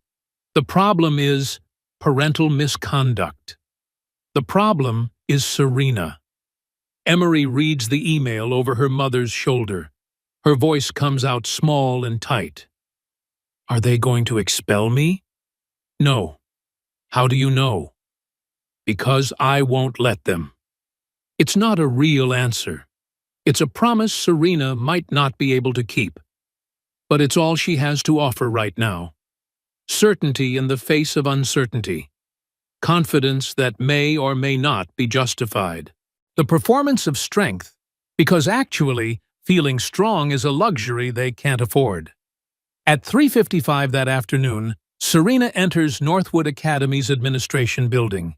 the problem is parental misconduct. The problem is Serena. Emory reads the email over her mother's shoulder. Her voice comes out small and tight. Are they going to expel me? No. How do you know? Because I won't let them. It's not a real answer. It's a promise Serena might not be able to keep. But it's all she has to offer right now. Certainty in the face of uncertainty. Confidence that may or may not be justified. The performance of strength, because actually, feeling strong is a luxury they can't afford. At 3:55 that afternoon, Serena enters Northwood Academy's administration building.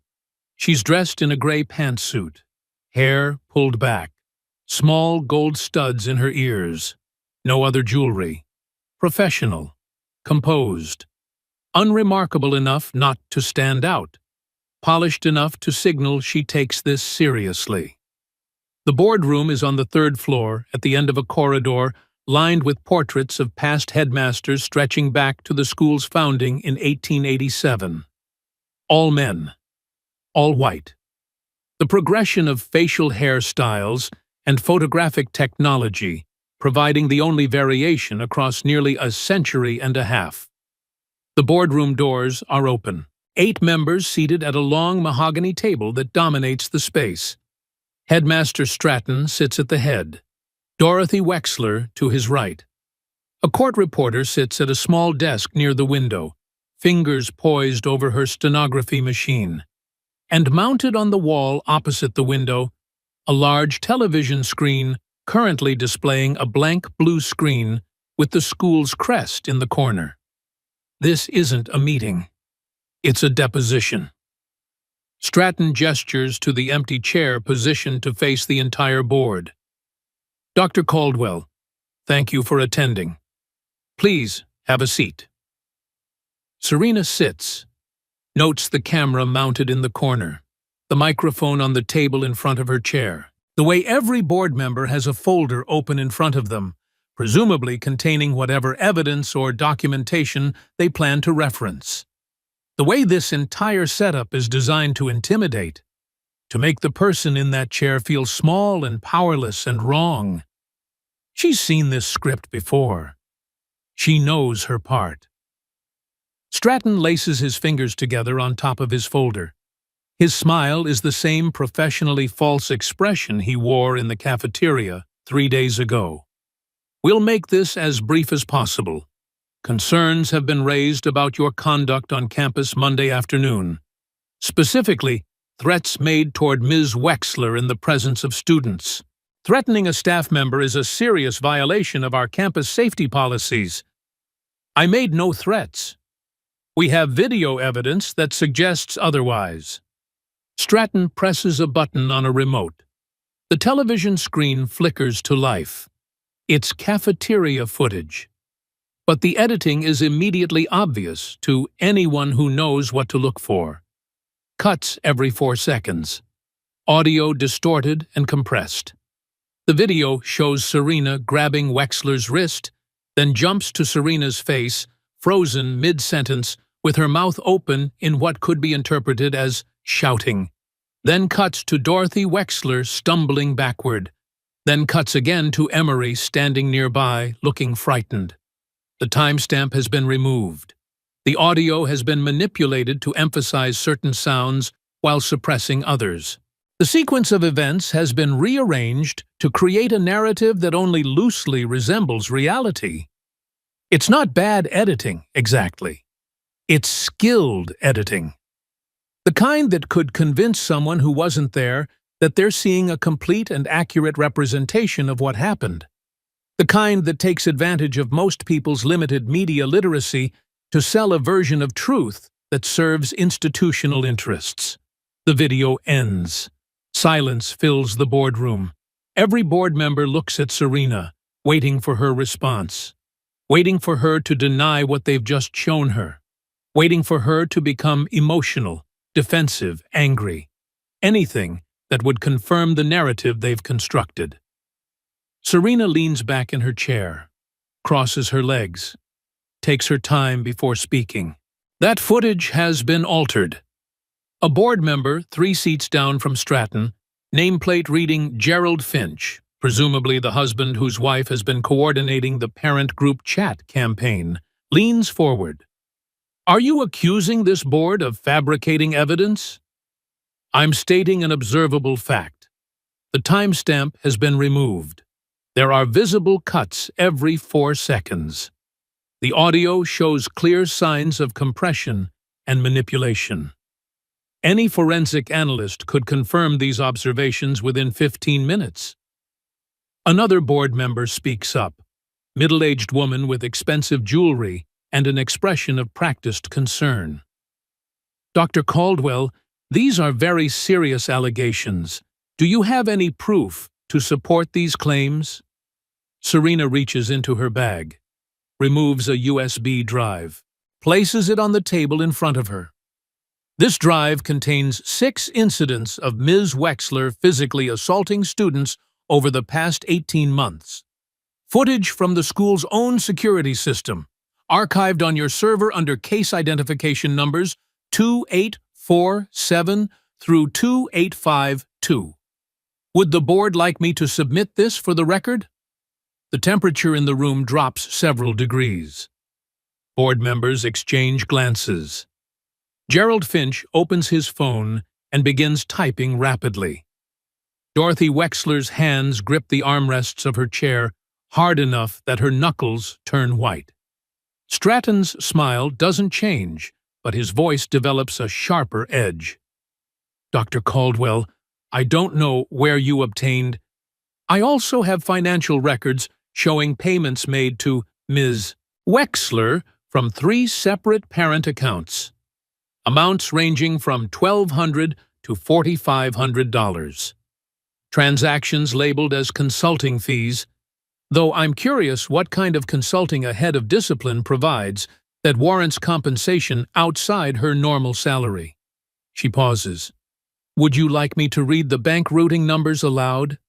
She's dressed in a gray pantsuit, hair pulled back, small gold studs in her ears, no other jewelry. Professional, composed, unremarkable enough not to stand out, polished enough to signal she takes this seriously. The boardroom is on the third floor, at the end of a corridor lined with portraits of past headmasters stretching back to the school's founding in 1887. All men, all white. The progression of facial hairstyles and photographic technology providing the only variation across nearly a century and a half. The boardroom doors are open. 8 members seated at a long mahogany table that dominates the space. Headmaster Stratton sits at the head, Dorothy Wexler to his right. A court reporter sits at a small desk near the window, fingers poised over her stenography machine. And mounted on the wall opposite the window, a large television screen currently displaying a blank blue screen with the school's crest in the corner. This isn't a meeting. It's a deposition. Stratton gestures to the empty chair positioned to face the entire board. Dr. Caldwell, thank you for attending. Please have a seat. Serena sits, notes the camera mounted in the corner, the microphone on the table in front of her chair, the way every board member has a folder open in front of them, presumably containing whatever evidence or documentation they plan to reference. The way this entire setup is designed to intimidate, to make the person in that chair feel small and powerless and wrong. She's seen this script before. She knows her part. Stratton laces his fingers together on top of his folder. His smile is the same professionally false expression he wore in the cafeteria 3 days ago. We'll make this as brief as possible. Concerns have been raised about your conduct on campus Monday afternoon. Specifically, threats made toward Ms. Wexler in the presence of students. Threatening a staff member is a serious violation of our campus safety policies. I made no threats. We have video evidence that suggests otherwise. Stratton presses a button on a remote. The television screen flickers to life. It's cafeteria footage. But the editing is immediately obvious to anyone who knows what to look for. Cuts every 4 seconds. Audio distorted and compressed. The video shows Serena grabbing Wexler's wrist, then jumps to Serena's face, frozen mid-sentence, with her mouth open in what could be interpreted as shouting. Then cuts to Dorothy Wexler stumbling backward. Then cuts again to Emory standing nearby, looking frightened. The timestamp has been removed. The audio has been manipulated to emphasize certain sounds while suppressing others. The sequence of events has been rearranged to create a narrative that only loosely resembles reality. It's not bad editing, exactly. It's skilled editing. The kind that could convince someone who wasn't there that they're seeing a complete and accurate representation of what happened. The kind that takes advantage of most people's limited media literacy to sell a version of truth that serves institutional interests. The video ends. Silence fills the boardroom. Every board member looks at Serena, waiting for her response. Waiting for her to deny what they've just shown her. Waiting for her to become emotional, defensive, angry. Anything that would confirm the narrative they've constructed. Serena leans back in her chair, crosses her legs, takes her time before speaking. That footage has been altered. A board member 3 seats down from Stratton, nameplate reading Gerald Finch, presumably the husband whose wife has been coordinating the parent group chat campaign, leans forward. Are you accusing this board of fabricating evidence? I'm stating an observable fact. The timestamp has been removed. There are visible cuts every 4 seconds. The audio shows clear signs of compression and manipulation. Any forensic analyst could confirm these observations within 15 minutes. Another board member speaks up, middle-aged woman with expensive jewelry and an expression of practiced concern. Dr. Caldwell, these are very serious allegations. Do you have any proof to support these claims? Serena reaches into her bag, removes a USB drive, places it on the table in front of her. This drive contains 6 incidents of Ms. Wexler physically assaulting students over the past 18 months. Footage from the school's own security system, archived on your server under case identification numbers 2847 through 2852. Would the board like me to submit this for the record? The temperature in the room drops several degrees. Board members exchange glances. Gerald Finch opens his phone and begins typing rapidly. Dorothy Wexler's hands grip the armrests of her chair hard enough that her knuckles turn white. Stratton's smile doesn't change, but his voice develops a sharper edge. Dr. Caldwell, I don't know where you obtained. I also have financial records showing payments made to Ms. Wexler from 3 separate parent accounts. Amounts ranging from $1,200 to $4,500. Transactions labeled as consulting fees, though I'm curious what kind of consulting a head of discipline provides that warrants compensation outside her normal salary. She pauses. Would you like me to read the bank routing numbers aloud?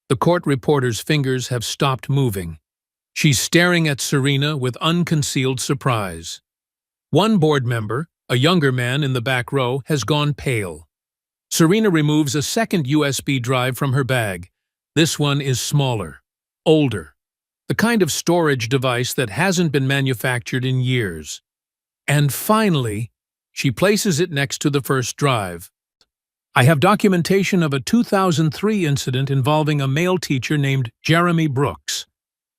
The court reporter's fingers have stopped moving. She's staring at Serena with unconcealed surprise. One board member, a younger man in the back row, has gone pale. Serena removes a second USB drive from her bag. This one is smaller, older, the kind of storage device that hasn't been manufactured in years. And finally, she places it next to the first drive. I have documentation of a 2003 incident involving a male teacher named Jeremy Brooks.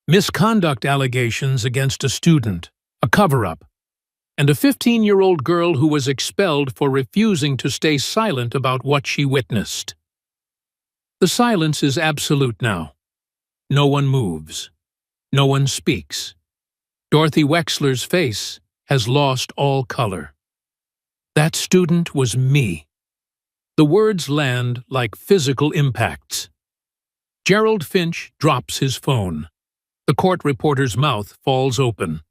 Misconduct allegations against a student, a cover-up, and a 15-year-old girl who was expelled for refusing to stay silent about what she witnessed. The silence is absolute now. No one moves. No one speaks. Dorothy Wexler's face has lost all color. That student was me. The words land like physical impacts. Gerald Finch drops his phone. The court reporter's mouth falls open.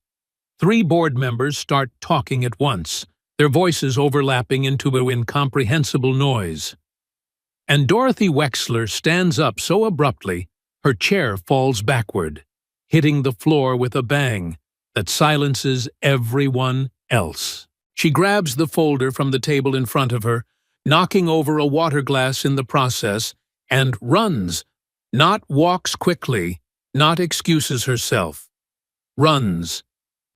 3 board members start talking at once, their voices overlapping into an incomprehensible noise. And Dorothy Wexler stands up so abruptly, her chair falls backward, hitting the floor with a bang that silences everyone else. She grabs the folder from the table in front of her, knocking over a water glass in the process, and runs, not walks quickly, not excuses herself. Runs,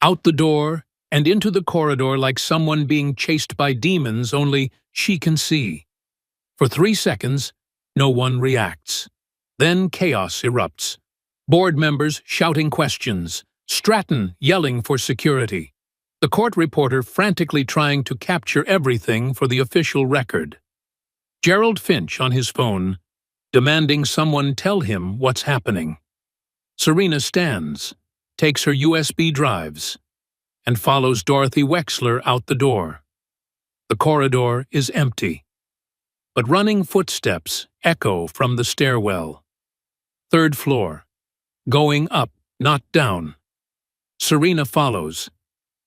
out the door and into the corridor like someone being chased by demons only she can see. For 3 seconds, no one reacts. Then chaos erupts. Board members shouting questions, Stratton yelling for security, the court reporter frantically trying to capture everything for the official record. Gerald Finch on his phone, demanding someone tell him what's happening. Serena stands, takes her USB drives, and follows Dorothy Wexler out the door. The corridor is empty, but running footsteps echo from the stairwell. 3rd floor. Going up, not down. Serena follows,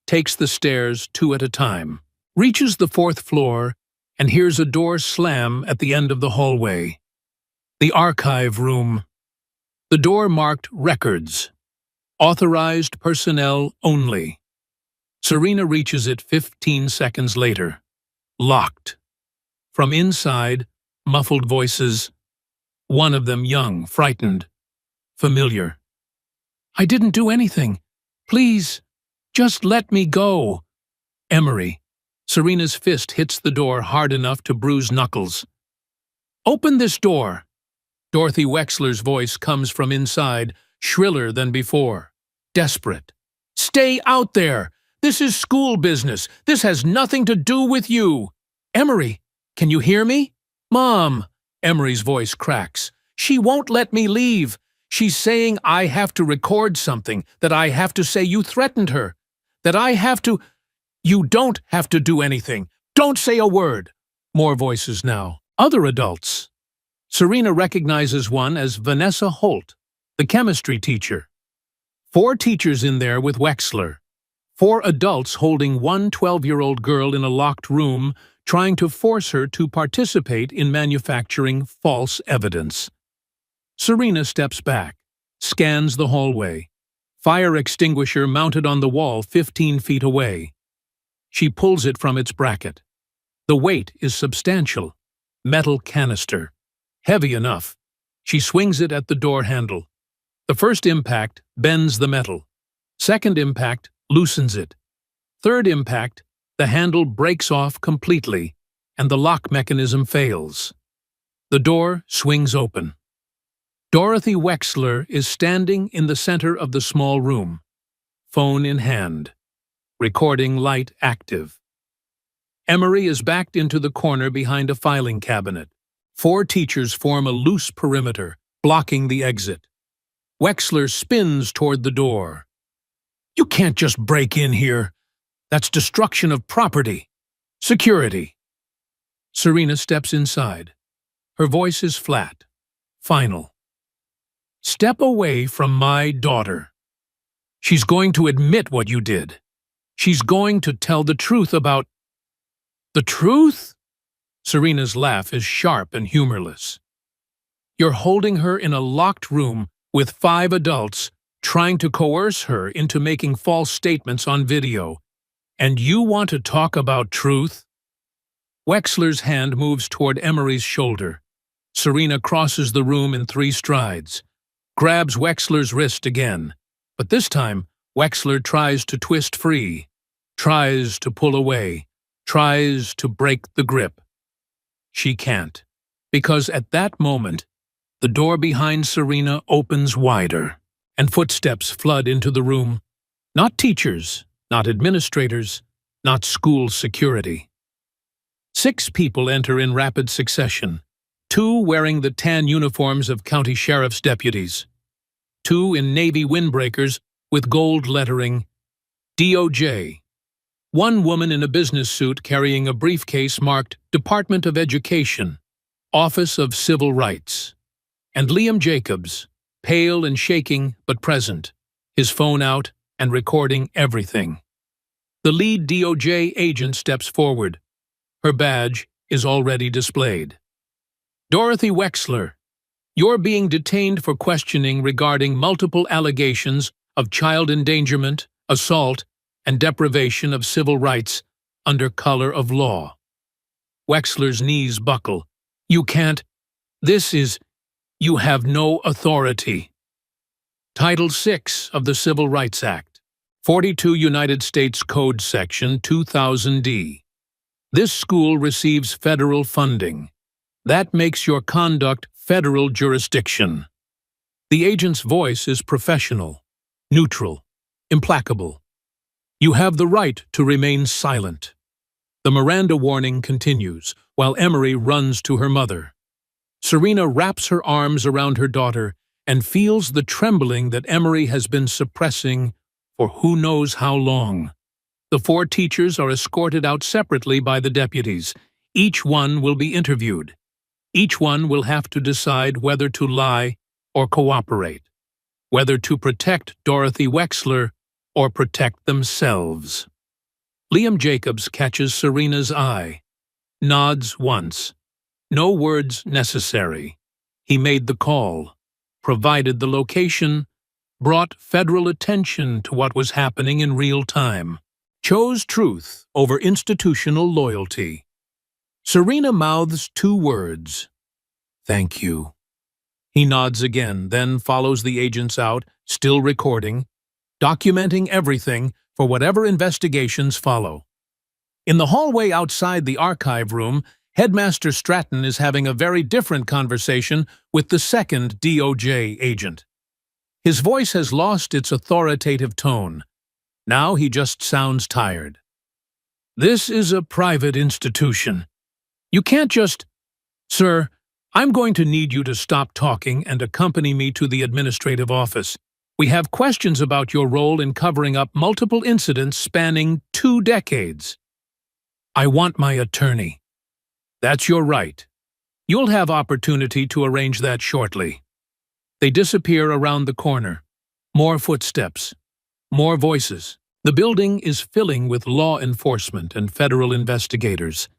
takes the stairs 2 at a time, reaches the 4th floor, and hears a door slam at the end of the hallway. The archive room. The door marked records. Authorized personnel only. Serena reaches it 15 seconds later. Locked. From inside, muffled voices. One of them young, frightened. Familiar. "I didn't do anything. Please, just let me go." Emery. Serena's fist hits the door hard enough to bruise knuckles. "Open this door." Dorothy Wexler's voice comes from inside, shriller than before. Desperate. "Stay out there! This is school business. This has nothing to do with you." "Emery, can you hear me?" "Mom," Emery's voice cracks. "She won't let me leave. She's saying I have to record something, that I have to say you threatened her, that I have to—" "You don't have to do anything. Don't say a word." More voices now. Other adults. Serena recognizes one as Vanessa Holt, the chemistry teacher. 4 teachers in there with Wexler. 4 adults holding one 12-year-old girl in a locked room, trying to force her to participate in manufacturing false evidence. Serena steps back, scans the hallway. Fire extinguisher mounted on the wall 15 feet away. She pulls it from its bracket. The weight is substantial. Metal canister. Heavy enough. She swings it at the door handle. The first impact bends the metal. Second impact loosens it. Third impact, the handle breaks off completely, and the lock mechanism fails. The door swings open. Dorothy Wexler is standing in the center of the small room, phone in hand, recording light active. Emery is backed into the corner behind a filing cabinet. 4 teachers form a loose perimeter, blocking the exit. Wexler spins toward the door. "You can't just break in here. That's destruction of property. Security." Serena steps inside. Her voice is flat, final. "Step away from my daughter. She's going to admit what you did. She's going to tell the truth about—" "The truth?" Serena's laugh is sharp and humorless. "You're holding her in a locked room with 5 adults, trying to coerce her into making false statements on video. And you want to talk about truth?" Wexler's hand moves toward Emery's shoulder. Serena crosses the room in 3 strides, grabs Wexler's wrist again, but this time Wexler tries to twist free, tries to pull away, tries to break the grip. She can't, because at that moment, the door behind Serena opens wider, and footsteps flood into the room. Not teachers, not administrators, not school security. 6 people enter in rapid succession, 2 wearing the tan uniforms of county sheriff's deputies, 2 in navy windbreakers with gold lettering, DOJ, 1 woman in a business suit carrying a briefcase marked Department of Education, Office of Civil Rights, and Liam Jacobs, pale and shaking but present, his phone out and recording everything. The lead DOJ agent steps forward. Her badge is already displayed. "Dorothy Wexler, you're being detained for questioning regarding multiple allegations of child endangerment, assault, and deprivation of civil rights under color of law." Wexler's knees buckle. "You can't. You have no authority." Title 6 of the Civil Rights Act. 42 United States Code Section 2000D. This school receives federal funding. That makes your conduct federal jurisdiction. The agent's voice is professional, neutral, implacable. You have the right to remain silent. The Miranda warning continues, while Emery runs to her mother. Serena wraps her arms around her daughter and feels the trembling that Emery has been suppressing for who knows how long. The 4 teachers are escorted out separately by the deputies. Each one will be interviewed. Each one will have to decide whether to lie or cooperate, whether to protect Dorothy Wexler or protect themselves. Liam Jacobs catches Serena's eye, nods once. No words necessary. He made the call, provided the location, brought federal attention to what was happening in real time, chose truth over institutional loyalty. Serena mouths 2 words. Thank you. He nods again, then follows the agents out, still recording, documenting everything for whatever investigations follow. In the hallway outside the archive room, Headmaster Stratton is having a very different conversation with the second DOJ agent. His voice has lost its authoritative tone. Now he just sounds tired. This is a private institution. You can't just... Sir, I'm going to need you to stop talking and accompany me to the administrative office. We have questions about your role in covering up multiple incidents spanning 2 decades. I want my attorney. That's your right. You'll have opportunity to arrange that shortly. They disappear around the corner. More footsteps. More voices. The building is filling with law enforcement and federal investigators.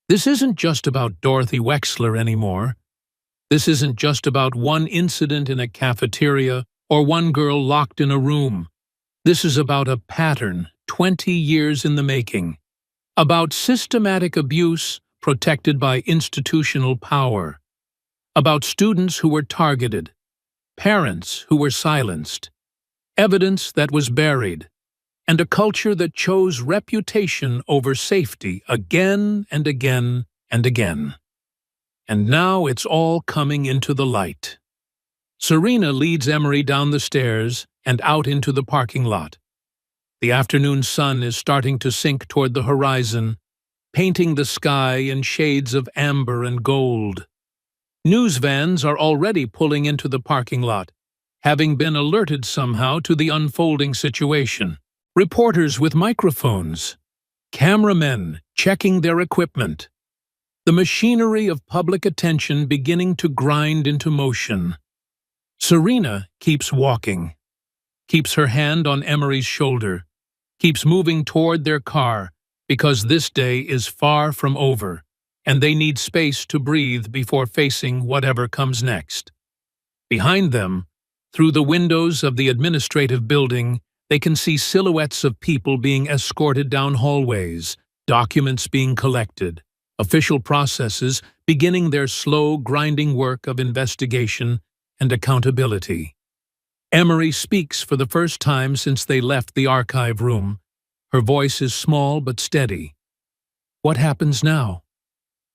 This isn't just about Dorothy Wexler anymore. This isn't just about one incident in a cafeteria or one girl locked in a room. This is about a pattern 20 years in the making. About systematic abuse protected by institutional power. About students who were targeted. Parents who were silenced. Evidence that was buried. And a culture that chose reputation over safety again and again and again. And now it's all coming into the light. Serena leads Emery down the stairs and out into the parking lot. The afternoon sun is starting to sink toward the horizon, painting the sky in shades of amber and gold. News vans are already pulling into the parking lot, having been alerted somehow to the unfolding situation. Reporters with microphones. Cameramen checking their equipment. The machinery of public attention beginning to grind into motion. Serena keeps walking, keeps her hand on Emery's shoulder, keeps moving toward their car because this day is far from over, and they need space to breathe before facing whatever comes next. Behind them, through the windows of the administrative building, they can see silhouettes of people being escorted down hallways, documents being collected, official processes beginning their slow, grinding work of investigation and accountability. Emery speaks for the first time since they left the archive room. Her voice is small but steady. What happens now?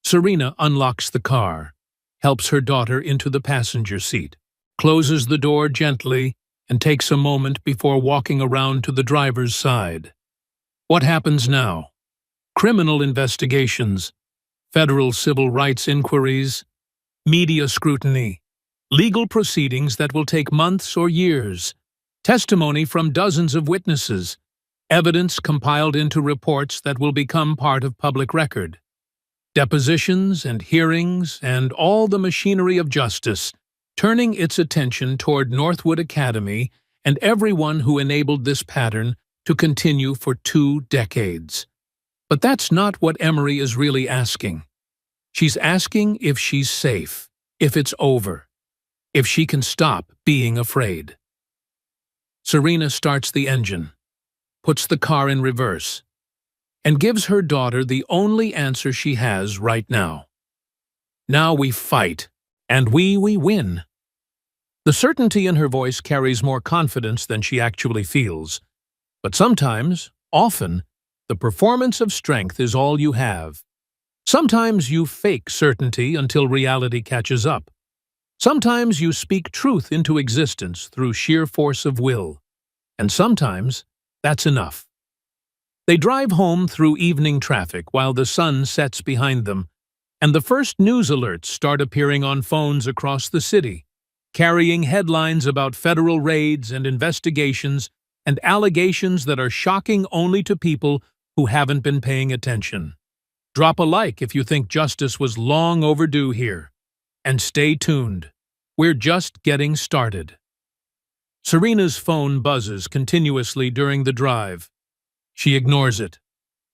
Serena unlocks the car, helps her daughter into the passenger seat, closes the door gently, and takes a moment before walking around to the driver's side. What happens now? Criminal investigations, federal civil rights inquiries, media scrutiny, legal proceedings that will take months or years, testimony from dozens of witnesses, evidence compiled into reports that will become part of public record, depositions and hearings and all the machinery of justice, turning its attention toward Northwood Academy and everyone who enabled this pattern to continue for 2 decades. But that's not what Emery is really asking. She's asking if she's safe, if it's over, if she can stop being afraid. Serena starts the engine, puts the car in reverse, and gives her daughter the only answer she has right now. Now we fight, and we win. The certainty in her voice carries more confidence than she actually feels, But sometimes, often, the performance of strength is all you have. Sometimes you fake certainty until reality catches up. Sometimes you speak truth into existence through sheer force of will. And sometimes, that's enough. They drive home through evening traffic while the sun sets behind them, and the first news alerts start appearing on phones across the city, carrying headlines about federal raids and investigations and allegations that are shocking only to people who haven't been paying attention. Drop a like if you think justice was long overdue here. And stay tuned. We're just getting started. Serena's phone buzzes continuously during the drive. She ignores it.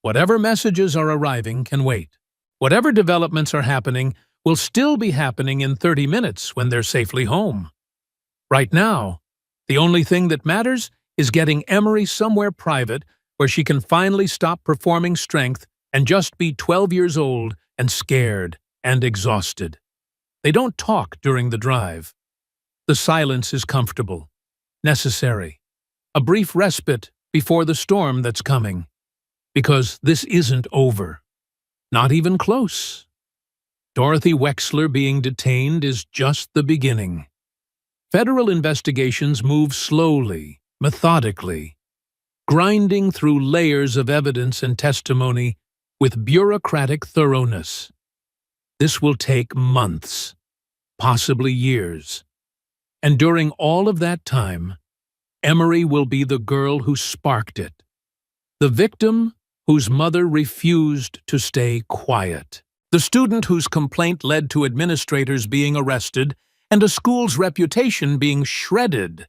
Whatever messages are arriving can wait. Whatever developments are happening will still be happening in 30 minutes when they're safely home. Right now, the only thing that matters is getting Emery somewhere private where she can finally stop performing strength and just be 12 years old and scared and exhausted. They don't talk during the drive. The silence is comfortable, necessary, a brief respite before the storm that's coming. Because this isn't over. Not even close. Dorothy Wexler being detained is just the beginning. Federal investigations move slowly, methodically, grinding through layers of evidence and testimony with bureaucratic thoroughness. This will take months, possibly years. And during all of that time, Emery will be the girl who sparked it, the victim whose mother refused to stay quiet, the student whose complaint led to administrators being arrested and a school's reputation being shredded.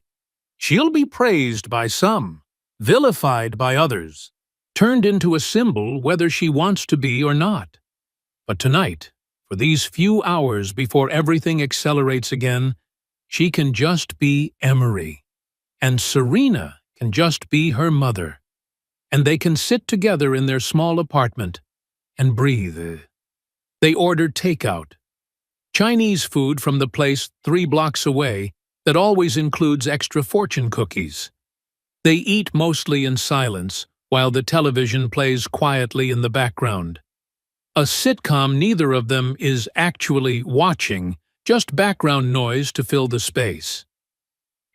She'll be praised by some, vilified by others, turned into a symbol whether she wants to be or not. But tonight, for these few hours before everything accelerates again, she can just be Emery, and Serena can just be her mother. And they can sit together in their small apartment and breathe. They order takeout, Chinese food from the place 3 blocks away that always includes extra fortune cookies. They eat mostly in silence while the television plays quietly in the background. A sitcom neither of them is actually watching, just background noise to fill the space.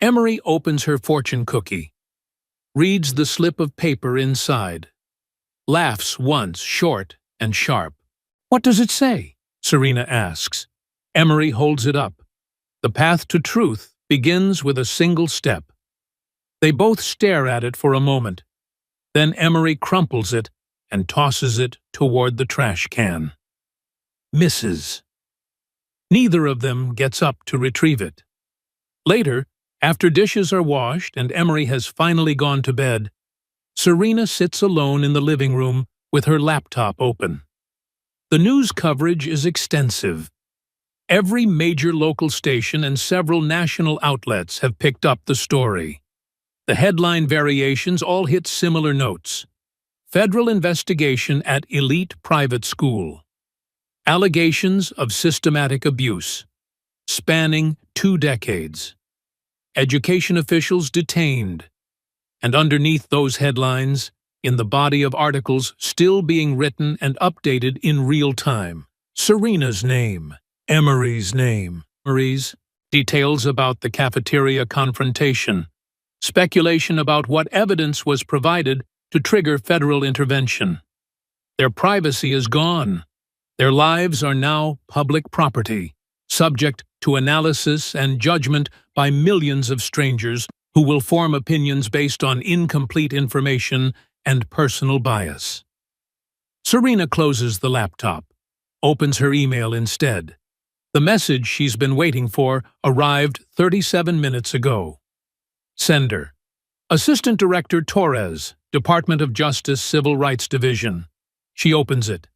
Emery opens her fortune cookie, reads the slip of paper inside, laughs once, short and sharp. "What does it say?" Serena asks. Emery holds it up. The path to truth begins with a single step. They both stare at it for a moment. Then Emery crumples it and tosses it toward the trash can. Misses. Neither of them gets up to retrieve it. Later, after dishes are washed and Emery has finally gone to bed, Serena sits alone in the living room with her laptop open. The news coverage is extensive. Every major local station and several national outlets have picked up the story. The headline variations all hit similar notes. Federal investigation at elite private school. Allegations of systematic abuse, spanning 2 decades. Education officials detained. And underneath those headlines, in the body of articles still being written and updated in real time, Serena's name, Emery's name, Emery's, details about the cafeteria confrontation, speculation about what evidence was provided to trigger federal intervention. Their privacy is gone. Their lives are now public property, subject to analysis and judgment by millions of strangers who will form opinions based on incomplete information and personal bias. Serena closes the laptop, opens her email instead. The message she's been waiting for arrived 37 minutes ago. Sender: Assistant Director Torres, Department of Justice Civil Rights Division. She opens it.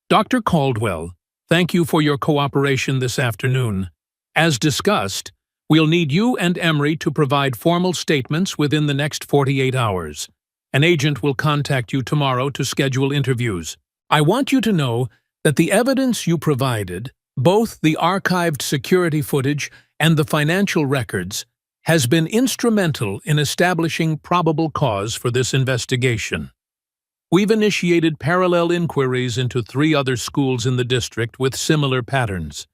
Dr. Caldwell, thank you for your cooperation this afternoon. As discussed, we'll need you and Emery to provide formal statements within the next 48 hours. An agent will contact you tomorrow to schedule interviews. I want you to know that the evidence you provided, both the archived security footage and the financial records, has been instrumental in establishing probable cause for this investigation. We've initiated parallel inquiries into 3 other schools in the district with similar patterns.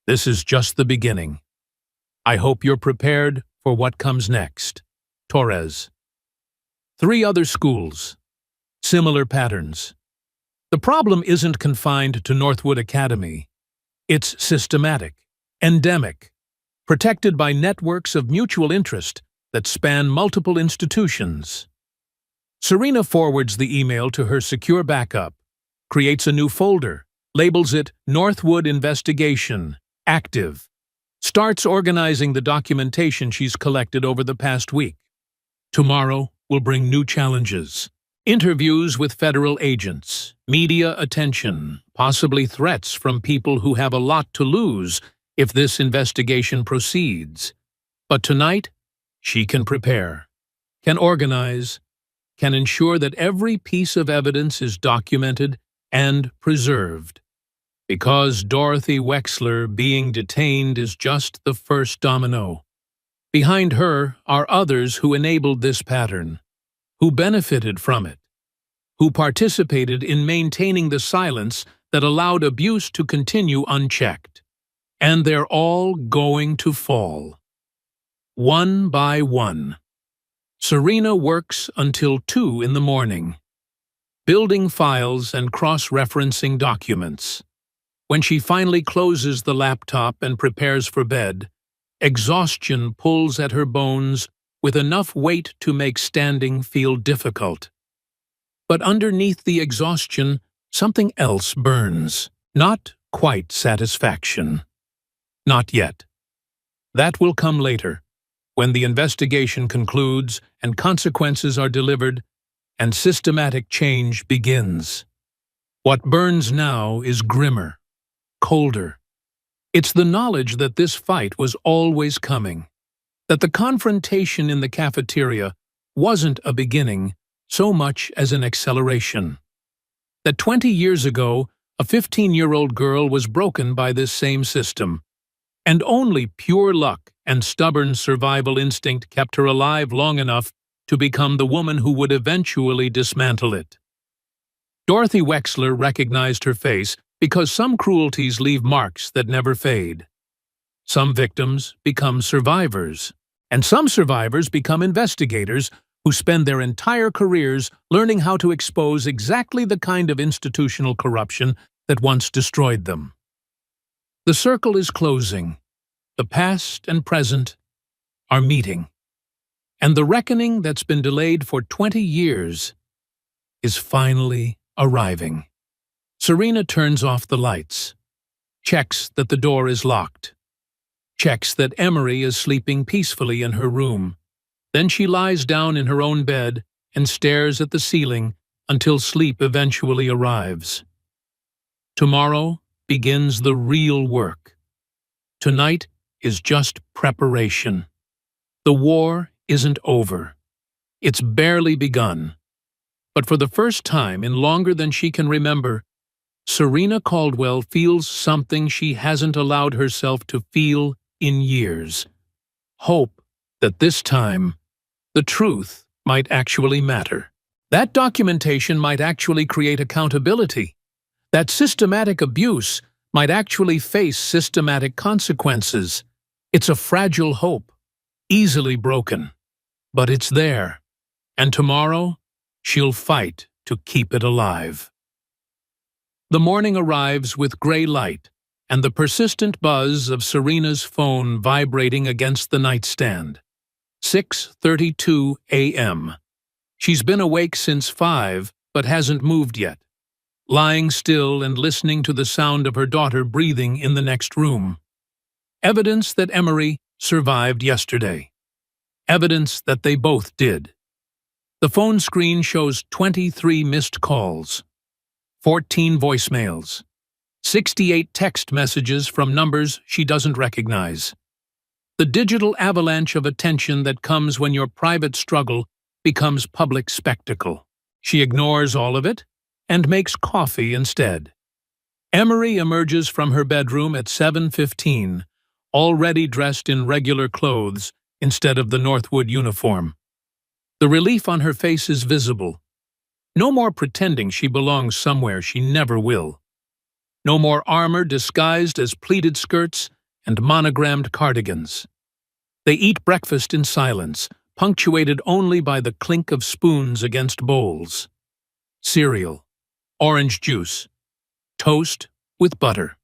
This is just the beginning. I hope you're prepared for what comes next. Torres. 3 other schools. Similar patterns. The problem isn't confined to Northwood Academy. It's systematic, endemic, protected by networks of mutual interest that span multiple institutions. Serena forwards the email to her secure backup, creates a new folder, labels it Northwood Investigation, Active, starts organizing the documentation she's collected over the past week. Tomorrow will bring new challenges. Interviews with federal agents, media attention, possibly threats from people who have a lot to lose if this investigation proceeds. But tonight, she can prepare, can organize, can ensure that every piece of evidence is documented and preserved. Because Dorothy Wexler being detained is just the first domino. Behind her are others who enabled this pattern, who benefited from it, who participated in maintaining the silence that allowed abuse to continue unchecked. And they're all going to fall. One by one. Serena works until 2 in the morning, building files and cross-referencing documents. When she finally closes the laptop and prepares for bed, exhaustion pulls at her bones with enough weight to make standing feel difficult. But underneath the exhaustion, something else burns. Not quite satisfaction. Not yet. That will come later, when the investigation concludes and consequences are delivered and systematic change begins. What burns now is grimmer, colder. It's the knowledge that this fight was always coming, that the confrontation in the cafeteria wasn't a beginning so much as an acceleration, that 20 years ago a 15-year-old girl was broken by this same system, and only pure luck and stubborn survival instinct kept her alive long enough to become the woman who would eventually dismantle it. Dorothy Wexler recognized her face because some cruelties leave marks that never fade. Some victims become survivors, and some survivors become investigators who spend their entire careers learning how to expose exactly the kind of institutional corruption that once destroyed them. The circle is closing. The past and present are meeting. And the reckoning that's been delayed for 20 years is finally arriving. Serena turns off the lights, checks that the door is locked, checks that Emery is sleeping peacefully in her room. Then she lies down in her own bed and stares at the ceiling until sleep eventually arrives. Tomorrow begins the real work. Tonight is just preparation. The war isn't over. It's barely begun. But for the first time in longer than she can remember, Serena Caldwell feels something she hasn't allowed herself to feel in years. Hope that this time, the truth might actually matter. That documentation might actually create accountability. That systematic abuse might actually face systematic consequences. It's a fragile hope, easily broken. But it's there, and tomorrow she'll fight to keep it alive. The morning arrives with gray light and the persistent buzz of Serena's phone vibrating against the nightstand. 6:32 a.m. She's been awake since 5, but hasn't moved yet, lying still and listening to the sound of her daughter breathing in the next room. Evidence that Emery survived yesterday. Evidence that they both did. The phone screen shows 23 missed calls, 14 voicemails, 68 text messages from numbers she doesn't recognize. The digital avalanche of attention that comes when your private struggle becomes public spectacle. She ignores all of it and makes coffee instead. Emery emerges from her bedroom at 7:15, already dressed in regular clothes instead of the Northwood uniform. The relief on her face is visible. No more pretending she belongs somewhere she never will. No more armor disguised as pleated skirts and monogrammed cardigans. They eat breakfast in silence, punctuated only by the clink of spoons against bowls. Cereal, orange juice, toast with butter.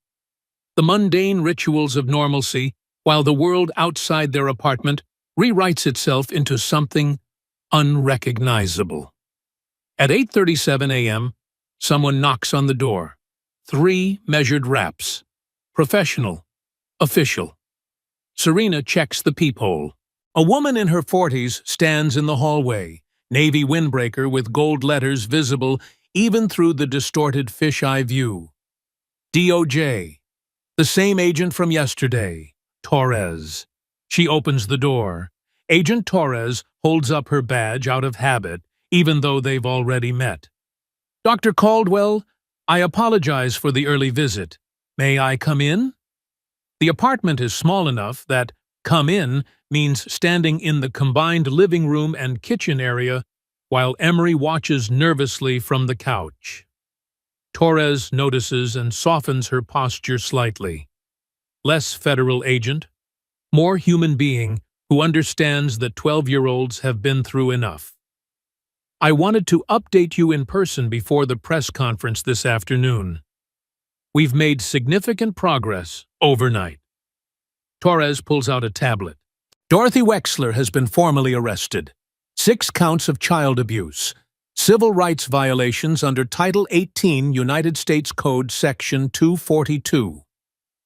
The mundane rituals of normalcy, while the world outside their apartment rewrites itself into something unrecognizable. At 8:37 a.m., someone knocks on the door. 3 measured raps. Professional. Official. Serena checks the peephole. A woman in her 40s stands in the hallway, navy windbreaker with gold letters visible even through the distorted fisheye view. DOJ. The same agent from yesterday, Torres. She opens the door. Agent Torres holds up her badge out of habit, even though they've already met. Dr. Caldwell, I apologize for the early visit. May I come in? The apartment is small enough that come in means standing in the combined living room and kitchen area while Emery watches nervously from the couch. Torres notices and softens her posture slightly. Less federal agent, more human being who understands that 12-year-olds have been through enough. I wanted to update you in person before the press conference this afternoon. We've made significant progress overnight. Torres pulls out a tablet. Dorothy Wexler has been formally arrested. 6 counts of child abuse, civil rights violations under Title 18 United States Code Section 242,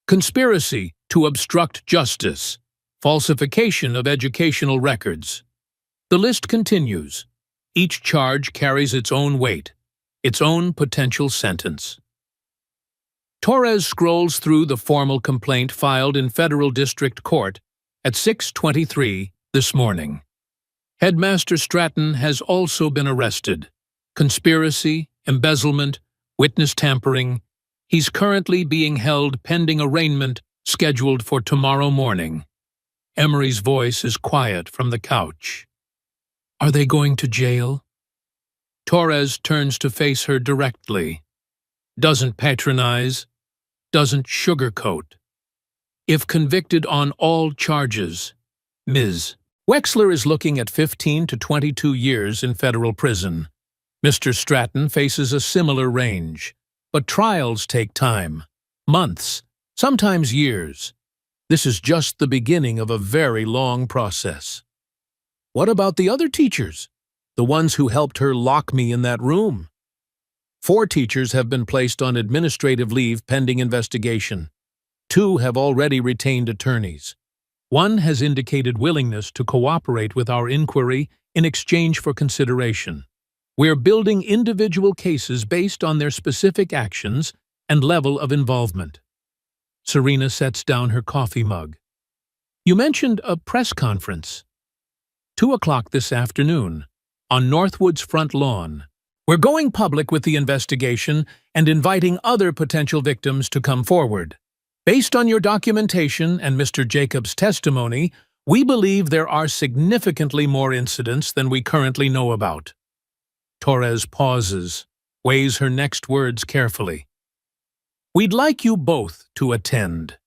conspiracy to obstruct justice, falsification of educational records. The list continues. Each charge carries its own weight, its own potential sentence. Torres scrolls through the formal complaint filed in federal district court at 6:23 this morning. Headmaster Stratton has also been arrested. Conspiracy, embezzlement, witness tampering. He's currently being held pending arraignment scheduled for tomorrow morning. Emery's voice is quiet from the couch. Are they going to jail? Torres turns to face her directly. Doesn't patronize, doesn't sugarcoat. If convicted on all charges, Ms. Wexler is looking at 15 to 22 years in federal prison. Mr. Stratton faces a similar range, but trials take time, months, sometimes years. This is just the beginning of a very long process. What about the other teachers? The ones who helped her lock me in that room? 4 teachers have been placed on administrative leave pending investigation. 2 have already retained attorneys. 1 has indicated willingness to cooperate with our inquiry in exchange for consideration. We're building individual cases based on their specific actions and level of involvement. Serena sets down her coffee mug. You mentioned a press conference. 2 o'clock this afternoon, on Northwood's front lawn. We're going public with the investigation and inviting other potential victims to come forward. Based on your documentation and Mr. Jacobs' testimony, we believe there are significantly more incidents than we currently know about. Torres pauses, weighs her next words carefully. We'd like you both to attend.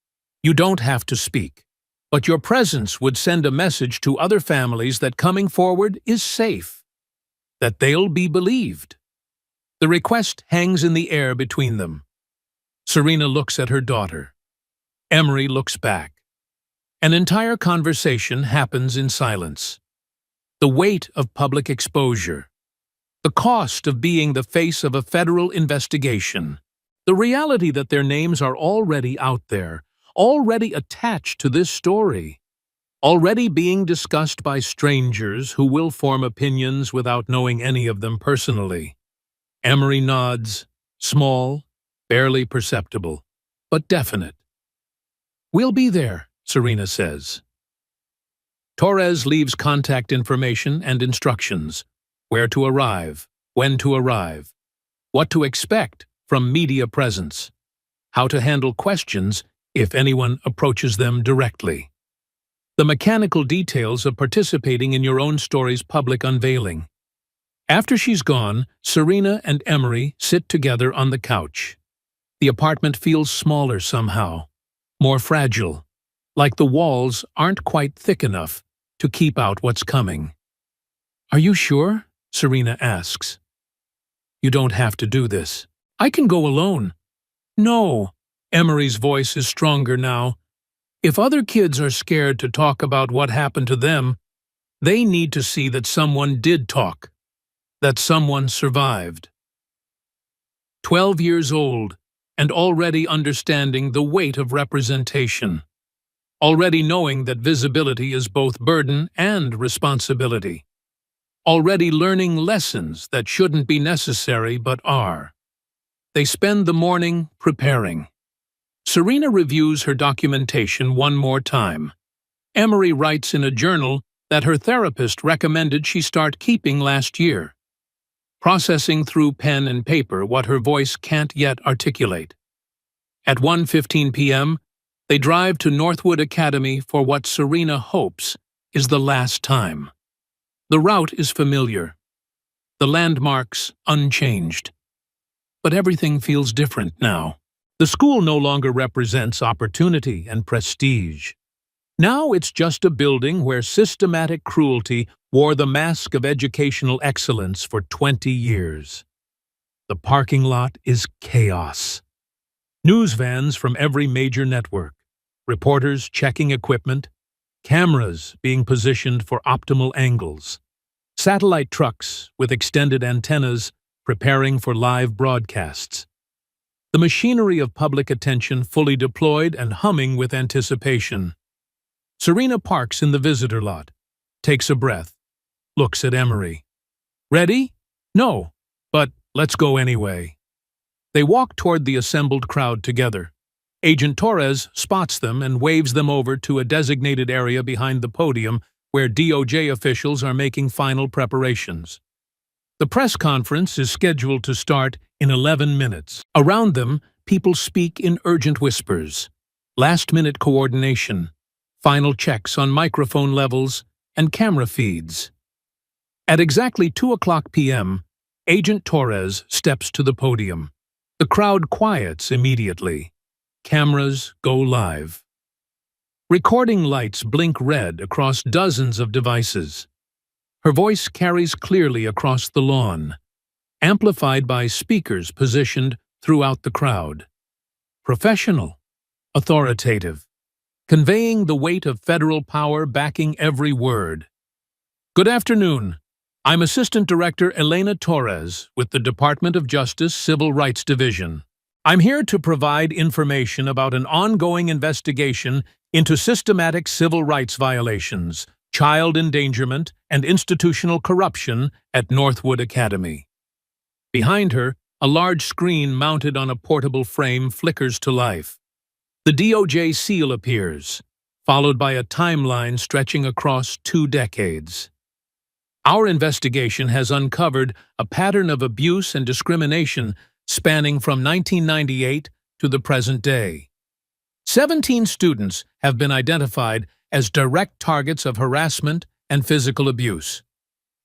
You don't have to speak, but your presence would send a message to other families that coming forward is safe, that they'll be believed. The request hangs in the air between them. Serena looks at her daughter. Emery looks back. An entire conversation happens in silence. The weight of public exposure. The cost of being the face of a federal investigation. The reality that their names are already out there, already attached to this story. Already being discussed by strangers who will form opinions without knowing any of them personally. Emery nods, small, barely perceptible, but definite. We'll be there, Serena says. Torres leaves contact information and instructions. Where to arrive, when to arrive, what to expect from media presence, how to handle questions if anyone approaches them directly. the mechanical details of participating in your own story's public unveiling. After she's gone, Serena and Emery sit together on the couch. The apartment feels smaller somehow, more fragile, like the walls aren't quite thick enough to keep out what's coming. "Are you sure?" Serena asks. "You don't have to do this. I can go alone." "No." Emery's voice is stronger now. "If other kids are scared to talk about what happened to them, they need to see that someone did talk, that someone survived." 12 years old, and already understanding the weight of representation. Already knowing that visibility is both burden and responsibility. Already learning lessons that shouldn't be necessary but are. They spend the morning preparing. Serena reviews her documentation one more time. Emery writes in a journal that her therapist recommended she start keeping last year, processing through pen and paper what her voice can't yet articulate. At 1:15 p.m., they drive to Northwood Academy for what Serena hopes is the last time. The route is familiar, the landmarks unchanged. But everything feels different now. The school no longer represents opportunity and prestige. Now it's just a building where systematic cruelty wore the mask of educational excellence for 20 years. The parking lot is chaos. News vans from every major network, reporters checking equipment, cameras being positioned for optimal angles, satellite trucks with extended antennas preparing for live broadcasts. The machinery of public attention fully deployed and humming with anticipation. Serena parks in the visitor lot, takes a breath, looks at Emery. "Ready?" "No, but let's go anyway." They walk toward the assembled crowd together. Agent Torres spots them and waves them over to a designated area behind the podium where DOJ officials are making final preparations. The press conference is scheduled to start in 11 minutes. Around them, people speak in urgent whispers. Last-minute coordination, final checks on microphone levels and camera feeds. At exactly 2:00 p.m., Agent Torres steps to the podium. The crowd quiets immediately. Cameras go live. Recording lights blink red across dozens of devices. Her voice carries clearly across the lawn, amplified by speakers positioned throughout the crowd. Professional, authoritative, conveying the weight of federal power backing every word. "Good afternoon. I'm Assistant Director Elena Torres with the Department of Justice Civil Rights Division. I'm here to provide information about an ongoing investigation into systematic civil rights violations, child endangerment, and institutional corruption at Northwood Academy." Behind her, a large screen mounted on a portable frame flickers to life. The DOJ seal appears, followed by a timeline stretching across 2 decades. "Our investigation has uncovered a pattern of abuse and discrimination spanning from 1998 to the present day. 17 students have been identified as direct targets of harassment and physical abuse.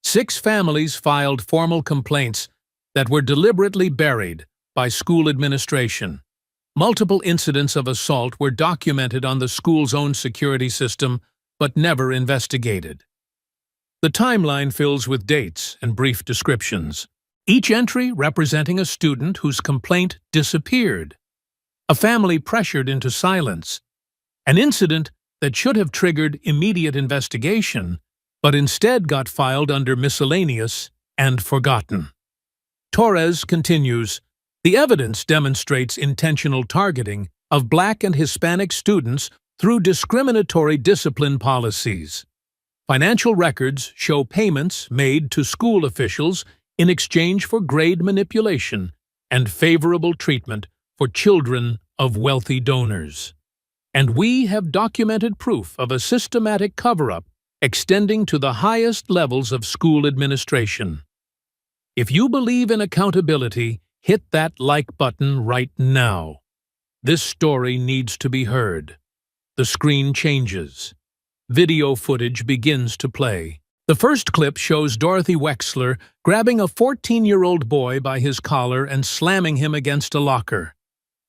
6 families filed formal complaints that were deliberately buried by school administration. Multiple incidents of assault were documented on the school's own security system, but never investigated." The timeline fills with dates and brief descriptions, each entry representing a student whose complaint disappeared, a family pressured into silence, an incident that should have triggered immediate investigation, but instead got filed under miscellaneous and forgotten. Torres continues, "The evidence demonstrates intentional targeting of Black and Hispanic students through discriminatory discipline policies. Financial records show payments made to school officials in exchange for grade manipulation and favorable treatment for children of wealthy donors. And we have documented proof of a systematic cover-up extending to the highest levels of school administration. If you believe in accountability, hit that like button right now. This story needs to be heard." The screen changes. Video footage begins to play. The first clip shows Dorothy Wexler grabbing a 14-year-old boy by his collar and slamming him against a locker.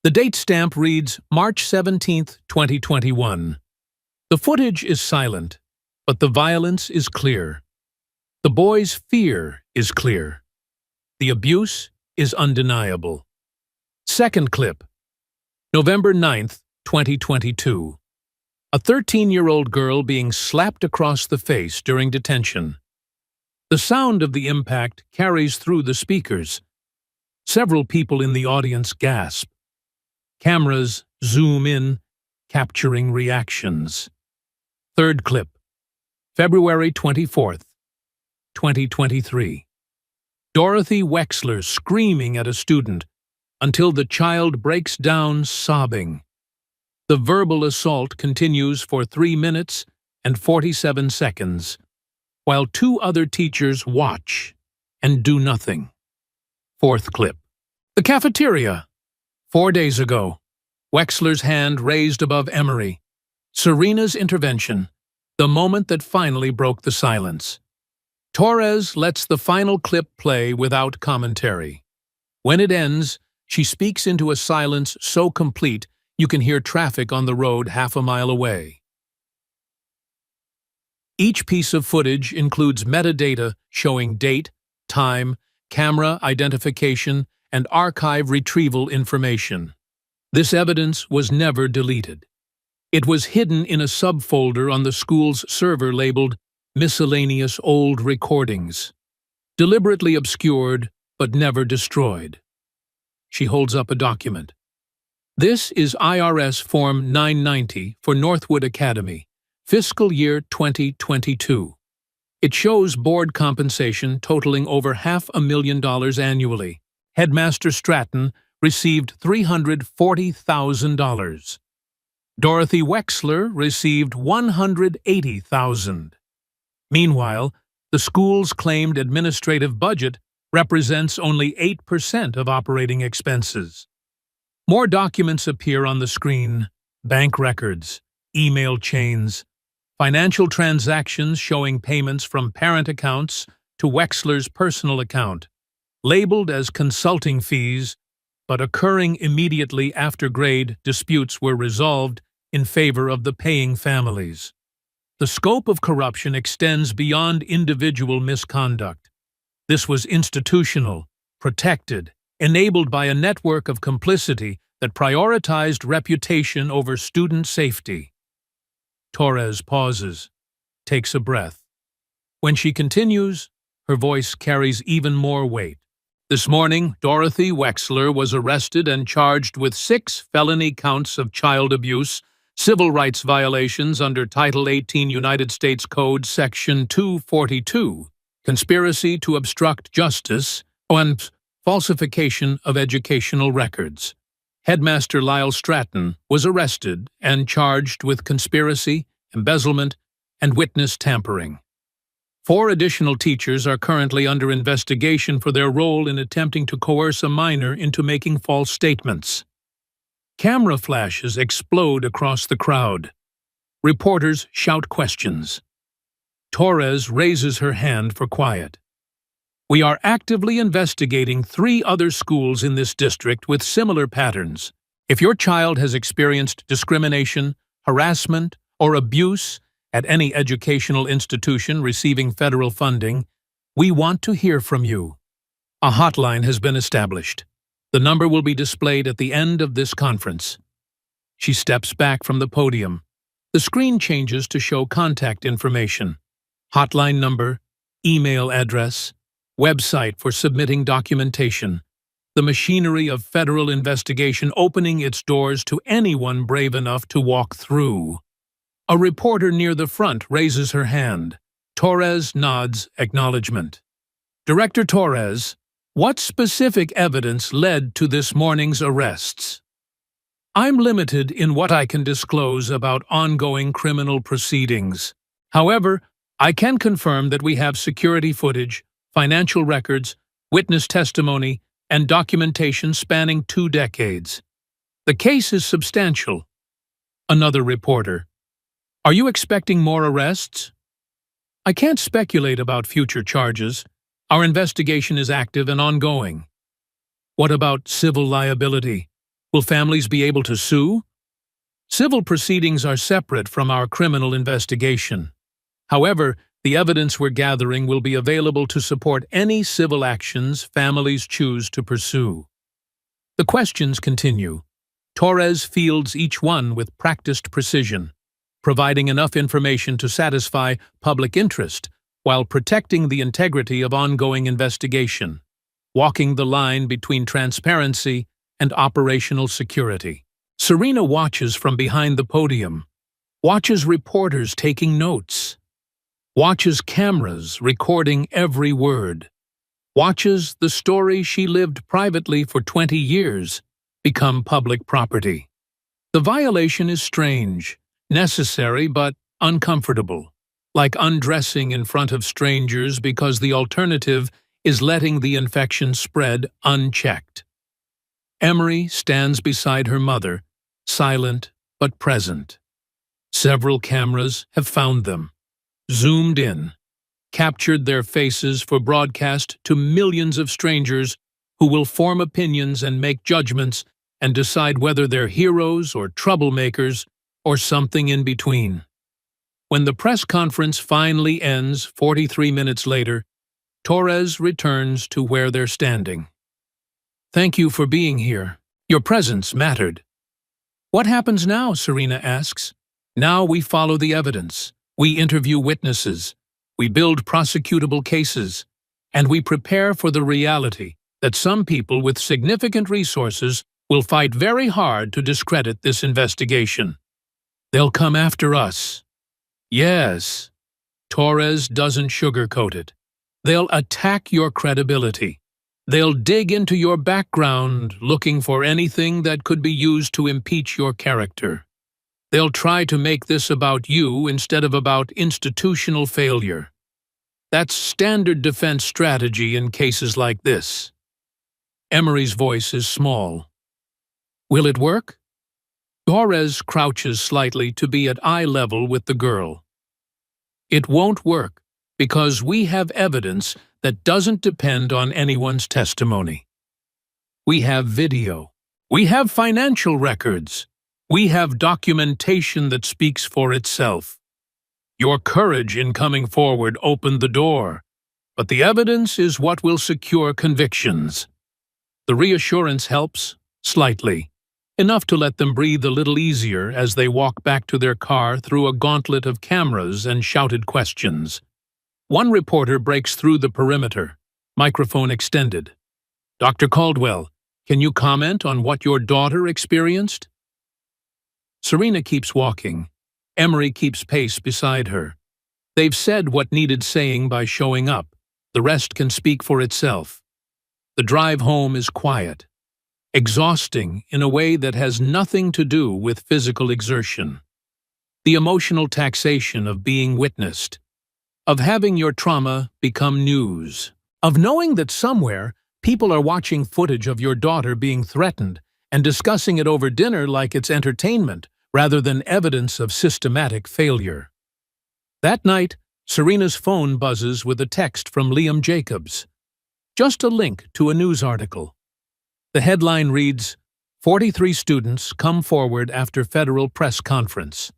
The date stamp reads March 17, 2021. The footage is silent, but the violence is clear. The boy's fear is clear. The abuse is undeniable. Second clip, November 9, 2022. A 13-year-old girl being slapped across the face during detention. The sound of the impact carries through the speakers. Several people in the audience gasp. Cameras zoom in, capturing reactions. Third clip, February 24, 2023. Dorothy Wexler screaming at a student until the child breaks down sobbing. The verbal assault continues for 3 minutes and 47 seconds, while 2 other teachers watch and do nothing. Fourth clip. The cafeteria. 4 days ago. Wexler's hand raised above Emery. Serena's intervention. The moment that finally broke the silence. Torres lets the final clip play without commentary. When it ends, she speaks into a silence so complete you can hear traffic on the road half a mile away. Each piece of footage includes metadata showing date, time, camera identification, and archive retrieval information. This evidence was never deleted. It was hidden in a subfolder on the school's server labeled Miscellaneous Old Recordings, deliberately obscured but never destroyed. She holds up a document. This is IRS Form 990 for Northwood Academy, fiscal year 2022. It shows board compensation totaling over $500,000 annually. Headmaster Stratton received $340,000. Dorothy Wexler received $180,000. Meanwhile, the school's claimed administrative budget represents only 8% of operating expenses. More documents appear on the screen: bank records, email chains, financial transactions showing payments from parent accounts to Wexler's personal account, labeled as consulting fees, but occurring immediately after grade disputes were resolved in favor of the paying families. The scope of corruption extends beyond individual misconduct. This was institutional, protected, enabled by a network of complicity that prioritized reputation over student safety. Torres pauses, takes a breath. When she continues, her voice carries even more weight. This morning, Dorothy Wexler was arrested and charged with 6 felony counts of child abuse, civil rights violations under Title 18 United States Code Section 242, conspiracy to obstruct justice, and falsification of educational records. Headmaster Lyle Stratton was arrested and charged with conspiracy, embezzlement, and witness tampering. 4 additional teachers are currently under investigation for their role in attempting to coerce a minor into making false statements. Camera flashes explode across the crowd. Reporters shout questions. Torres raises her hand for quiet. We are actively investigating 3 other schools in this district with similar patterns. If your child has experienced discrimination, harassment, or abuse at any educational institution receiving federal funding, we want to hear from you. A hotline has been established. The number will be displayed at the end of this conference. She steps back from the podium. The screen changes to show contact information. Hotline number, email address, website for submitting documentation. The machinery of federal investigation opening its doors to anyone brave enough to walk through. A reporter near the front raises her hand. Torres nods acknowledgement. Director Torres, what specific evidence led to this morning's arrests? I'm limited in what I can disclose about ongoing criminal proceedings. However, I can confirm that we have security footage, financial records, witness testimony, and documentation spanning 2 decades. The case is substantial. Another reporter. Are you expecting more arrests? I can't speculate about future charges. Our investigation is active and ongoing. What about civil liability? Will families be able to sue? Civil proceedings are separate from our criminal investigation. However, the evidence we're gathering will be available to support any civil actions families choose to pursue. The questions continue. Torres fields each one with practiced precision, providing enough information to satisfy public interest while protecting the integrity of ongoing investigation, walking the line between transparency and operational security. Serena watches from behind the podium, watches reporters taking notes, watches cameras recording every word, watches the story she lived privately for 20 years become public property. The violation is strange, necessary but uncomfortable, like undressing in front of strangers because the alternative is letting the infection spread unchecked. Emery stands beside her mother, silent but present. Several cameras have found them, zoomed in, captured their faces for broadcast to millions of strangers who will form opinions and make judgments and decide whether they're heroes or troublemakers or something in between. When the press conference finally ends 43 minutes later, Torres returns to where they're standing. Thank you for being here. Your presence mattered. What happens now? Serena asks. Now we follow the evidence. We interview witnesses. We build prosecutable cases. And we prepare for the reality that some people with significant resources will fight very hard to discredit this investigation. They'll come after us. Yes, Torres doesn't sugarcoat it. They'll attack your credibility. They'll dig into your background, looking for anything that could be used to impeach your character. They'll try to make this about you instead of about institutional failure. That's standard defense strategy in cases like this. Emery's voice is small. Will it work? Torres crouches slightly to be at eye level with the girl. It won't work because we have evidence that doesn't depend on anyone's testimony. We have video. We have financial records. We have documentation that speaks for itself. Your courage in coming forward opened the door, but the evidence is what will secure convictions. The reassurance helps, slightly, enough to let them breathe a little easier as they walk back to their car through a gauntlet of cameras and shouted questions. One reporter breaks through the perimeter, microphone extended. Dr. Caldwell, can you comment on what your daughter experienced? Serena keeps walking. Emery keeps pace beside her. They've said what needed saying by showing up. The rest can speak for itself. The drive home is quiet, exhausting in a way that has nothing to do with physical exertion. The emotional taxation of being witnessed, of having your trauma become news, of knowing that somewhere people are watching footage of your daughter being threatened and discussing it over dinner like it's entertainment rather than evidence of systematic failure. That night, Serena's phone buzzes with a text from Liam Jacobs. Just a link to a news article. The headline reads, 43 students come forward after federal press conference.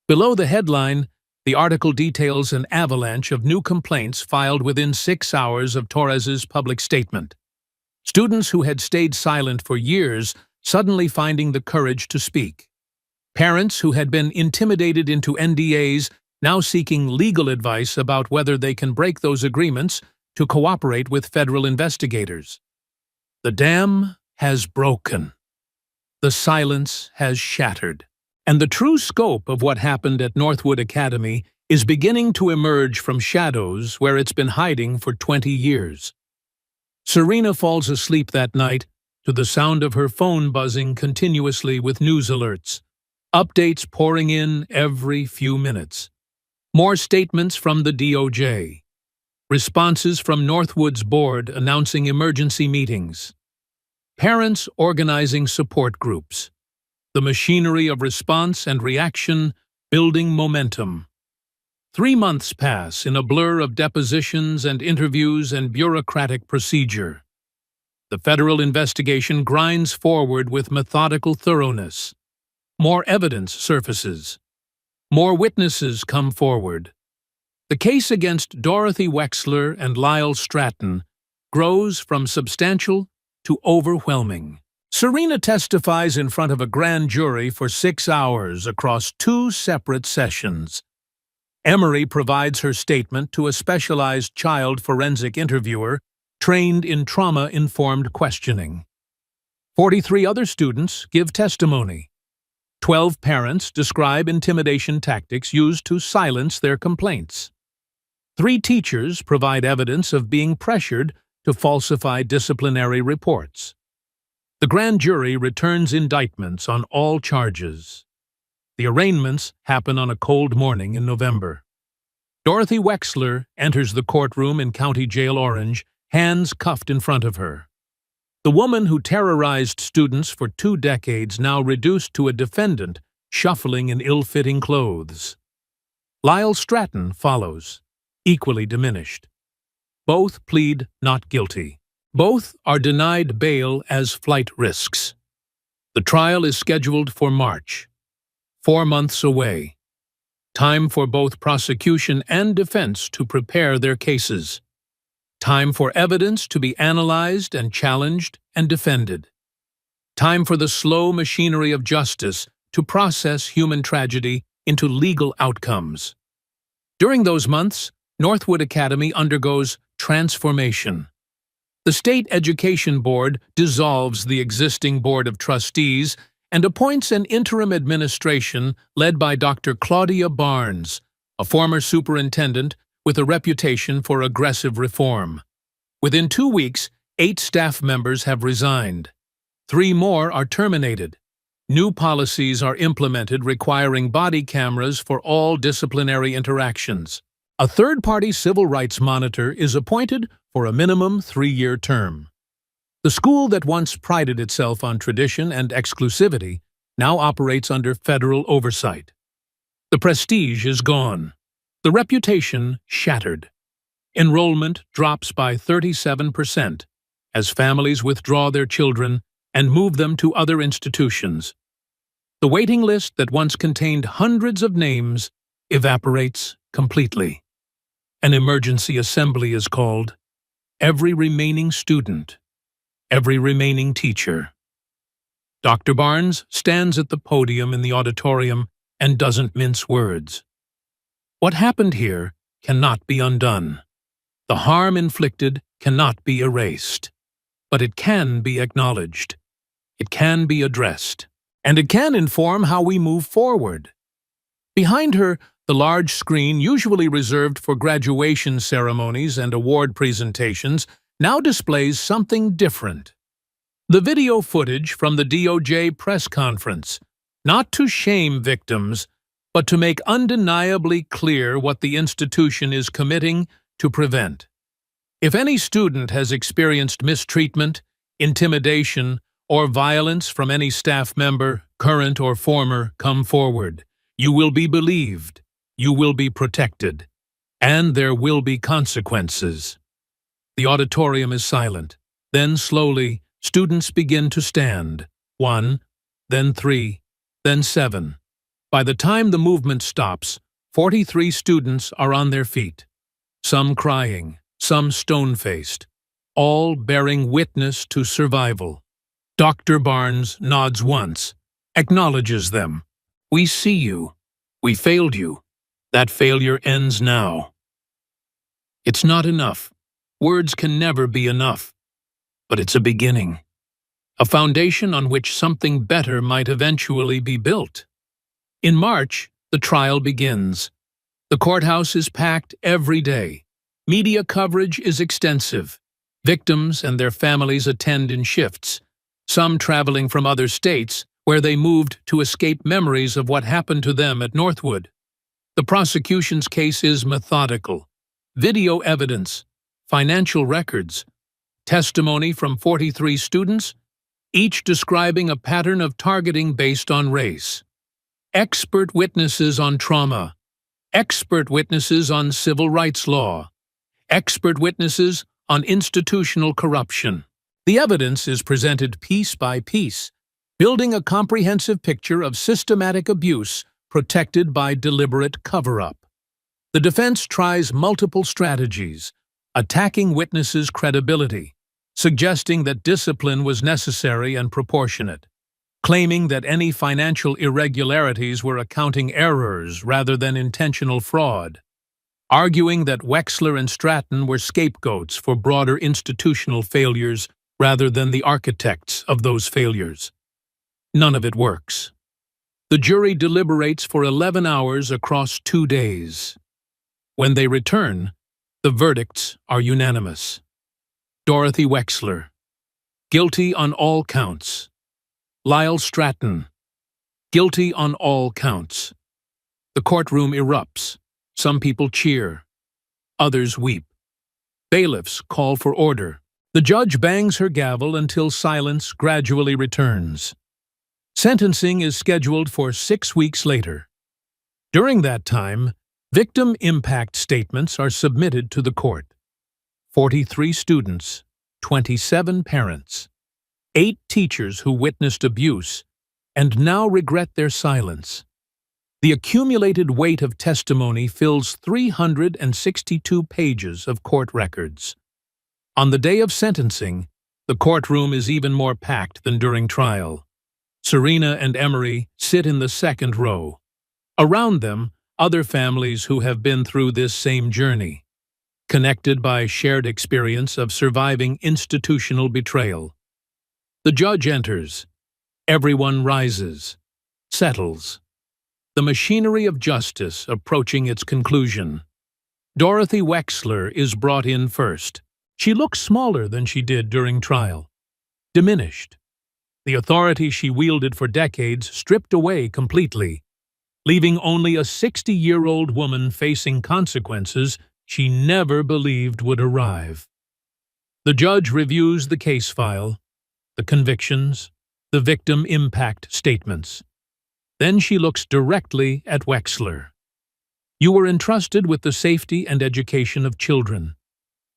Below the headline, the article details an avalanche of new complaints filed within 6 hours of Torres's public statement. Students who had stayed silent for years suddenly finding the courage to speak. Parents who had been intimidated into NDAs now seeking legal advice about whether they can break those agreements to cooperate with federal investigators. The dam has broken. The silence has shattered. And the true scope of what happened at Northwood Academy is beginning to emerge from shadows where it's been hiding for 20 years. Serena falls asleep that night to the sound of her phone buzzing continuously with news alerts, updates pouring in every few minutes. More statements from the DOJ. Responses from Northwood's board announcing emergency meetings. Parents organizing support groups. The machinery of response and reaction Building momentum. 3 months pass in a blur of depositions and interviews and bureaucratic procedure. The federal investigation grinds forward with methodical thoroughness. More evidence surfaces. More witnesses come forward. The case against Dorothy Wexler and Lyle Stratton grows from substantial to overwhelming. Serena testifies in front of a grand jury for 6 hours across 2 separate sessions. Emery provides her statement to a specialized child forensic interviewer trained in trauma-informed questioning. 43 other students give testimony. 12 parents describe intimidation tactics used to silence their complaints. 3 teachers provide evidence of being pressured to falsify disciplinary reports. The grand jury returns indictments on all charges. The arraignments happen on a cold morning in November. Dorothy Wexler enters the courtroom in County Jail Orange, hands cuffed in front of her. The woman who terrorized students for 2 decades now reduced to a defendant, shuffling in ill-fitting clothes. Lyle Stratton follows, equally diminished. Both plead not guilty. Both are denied bail as flight risks. The trial is scheduled for March, 4 months away. Time for both prosecution and defense to prepare their cases. Time for evidence to be analyzed and challenged and defended. Time for the slow machinery of justice to process human tragedy into legal outcomes. During those months, Northwood Academy undergoes transformation. The State Education Board dissolves the existing Board of Trustees and appoints an interim administration led by Dr. Claudia Barnes, a former superintendent with a reputation for aggressive reform. Within 2 weeks, 8 staff members have resigned. 3 more are terminated. New policies are implemented requiring body cameras for all disciplinary interactions. A third-party civil rights monitor is appointed for a minimum 3-year term. The school that once prided itself on tradition and exclusivity now operates under federal oversight. The prestige is gone. The reputation shattered. Enrollment drops by 37% as families withdraw their children and move them to other institutions. The waiting list that once contained hundreds of names evaporates completely. An emergency assembly is called. Every remaining student, every remaining teacher. Dr. Barnes stands at the podium in the auditorium and doesn't mince words. What happened here cannot be undone. The harm inflicted cannot be erased. But it can be acknowledged. It can be addressed. And it can inform how we move forward. Behind her, the large screen, usually reserved for graduation ceremonies and award presentations, now displays something different. The video footage from the DOJ press conference, not to shame victims, but to make undeniably clear what the institution is committing to prevent. If any student has experienced mistreatment, intimidation, or violence from any staff member, current or former, come forward. You will be believed. You will be protected. And there will be consequences. The auditorium is silent. Then slowly, students begin to stand. 1, then 3, then 7. By the time the movement stops, 43 students are on their feet. Some crying, some stone-faced, all bearing witness to survival. Dr. Barnes nods once, acknowledges them. We see you. We failed you. That failure ends now. It's not enough. Words can never be enough. But it's a beginning. A foundation on which something better might eventually be built. In March, the trial begins. The courthouse is packed every day. Media coverage is extensive. Victims and their families attend in shifts, some traveling from other states where they moved to escape memories of what happened to them at Northwood. The prosecution's case is methodical. Video evidence, financial records, testimony from 43 students, each describing a pattern of targeting based on race. expert witnesses on trauma, expert witnesses on civil rights law, expert witnesses on institutional corruption. The evidence is presented piece by piece, building a comprehensive picture of systematic abuse protected by deliberate cover-up. The defense tries multiple strategies, attacking witnesses' credibility, suggesting that discipline was necessary and proportionate, claiming that any financial irregularities were accounting errors rather than intentional fraud, arguing that Wexler and Stratton were scapegoats for broader institutional failures rather than the architects of those failures. None of it works. The jury deliberates for 11 hours across 2 days. When they return, the verdicts are unanimous. Dorothy Wexler, guilty on all counts. Lyle Stratton, guilty on all counts. The courtroom erupts. Some people cheer. Others weep. Bailiffs call for order. The judge bangs her gavel until silence gradually returns. Sentencing is scheduled for 6 weeks later. During that time, victim impact statements are submitted to the court. 43 students, 27 parents, 8 teachers who witnessed abuse and now regret their silence. The accumulated weight of testimony fills 362 pages of court records. On the day of sentencing, the courtroom is even more packed than during trial. Serena and Emery sit in the second row. Around them, other families who have been through this same journey, connected by shared experience of surviving institutional betrayal. The judge enters. Everyone rises, settles. The machinery of justice approaching its conclusion. Dorothy Wexler is brought in first. She looks smaller than she did during trial, diminished. The authority she wielded for decades stripped away completely, leaving only a 60-year-old woman facing consequences she never believed would arrive. The judge reviews the case file, the convictions, the victim impact statements. Then she looks directly at Wexler. You were entrusted with the safety and education of children.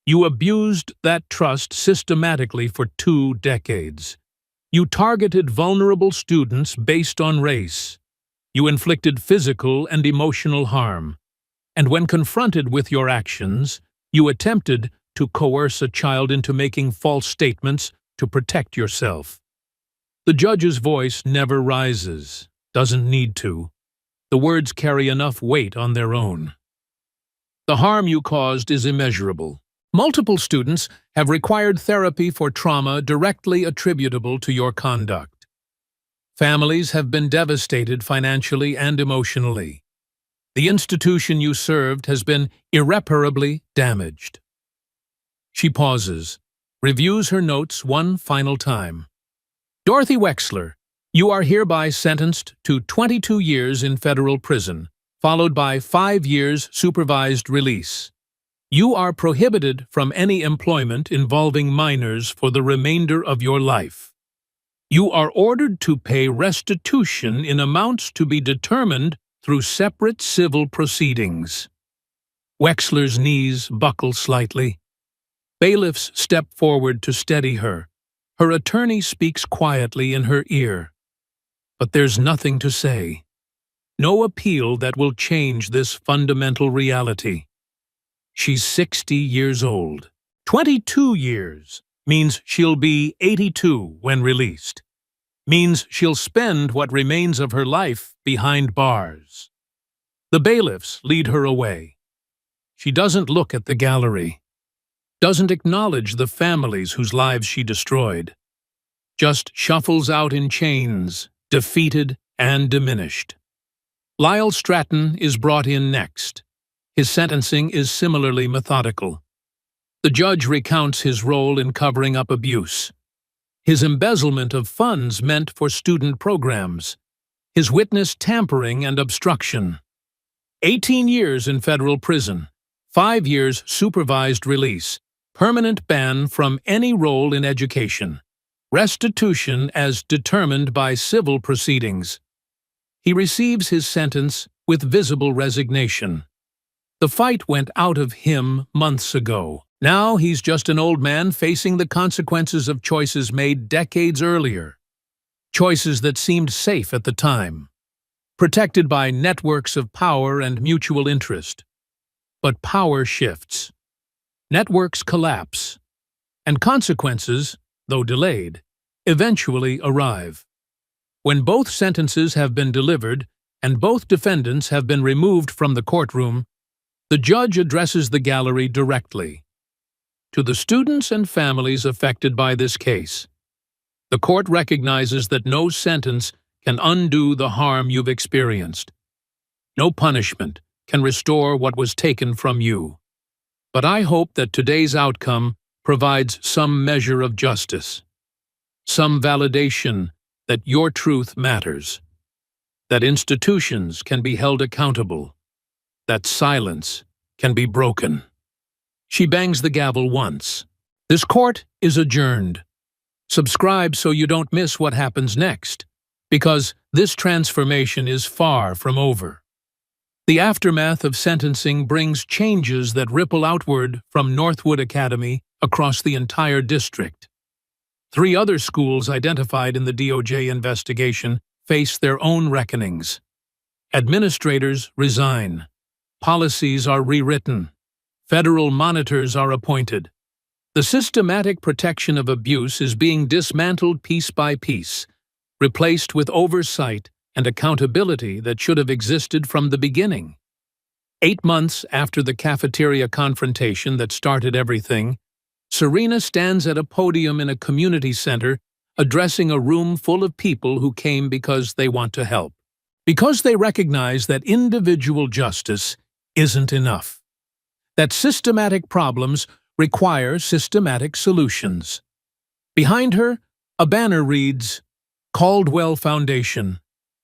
You abused that trust systematically for 2 decades. You targeted vulnerable students based on race. You inflicted physical and emotional harm. And when confronted with your actions, you attempted to coerce a child into making false statements to protect yourself. The judge's voice never rises, doesn't need to. The words carry enough weight on their own. The harm you caused is immeasurable. Multiple students have required therapy for trauma directly attributable to your conduct. Families have been devastated financially and emotionally. The institution you served has been irreparably damaged. She pauses, reviews her notes one final time. Dorothy Wexler, you are hereby sentenced to 22 years in federal prison, followed by 5 years supervised release. You are prohibited from any employment involving minors for the remainder of your life. You are ordered to pay restitution in amounts to be determined through separate civil proceedings. Wexler's knees buckle slightly. Bailiffs step forward to steady her. Her attorney speaks quietly in her ear. But there's nothing to say. No appeal that will change this fundamental reality. She's 60 years old. 22 years means she'll be 82 when released. Means she'll spend what remains of her life behind bars. The bailiffs lead her away. She doesn't look at the gallery. Doesn't acknowledge the families whose lives she destroyed. Just shuffles out in chains, defeated and diminished. Lyle Stratton is brought in next. His sentencing is similarly methodical. The judge recounts his role in covering up abuse, his embezzlement of funds meant for student programs, his witness tampering and obstruction. 18 years in federal prison, 5 years supervised release, permanent ban from any role in education, restitution as determined by civil proceedings. He receives his sentence with visible resignation. The fight went out of him months ago. Now he's just an old man facing the consequences of choices made decades earlier. Choices that seemed safe at the time, protected by networks of power and mutual interest. But power shifts. Networks collapse. And consequences, though delayed, eventually arrive. When both sentences have been delivered and both defendants have been removed from the courtroom, the judge addresses the gallery directly. To the students and families affected by this case, the court recognizes that no sentence can undo the harm you've experienced. No punishment can restore what was taken from you. But I hope that today's outcome provides some measure of justice, some validation that your truth matters, that institutions can be held accountable, that silence can be broken. She bangs the gavel once. This court is adjourned. Subscribe so you don't miss what happens next, because this transformation is far from over. The aftermath of sentencing brings changes that ripple outward from Northwood Academy across the entire district. 3 other schools identified in the DOJ investigation face their own reckonings. Administrators resign. Policies are rewritten. Federal monitors are appointed. The systematic protection of abuse is being dismantled piece by piece, replaced with oversight and accountability that should have existed from the beginning. 8 months after the cafeteria confrontation that started everything, Serena stands at a podium in a community center addressing a room full of people who came because they want to help. Because they recognize that individual justice isn't enough. That systematic problems require systematic solutions. Behind her, a banner reads, Caldwell Foundation,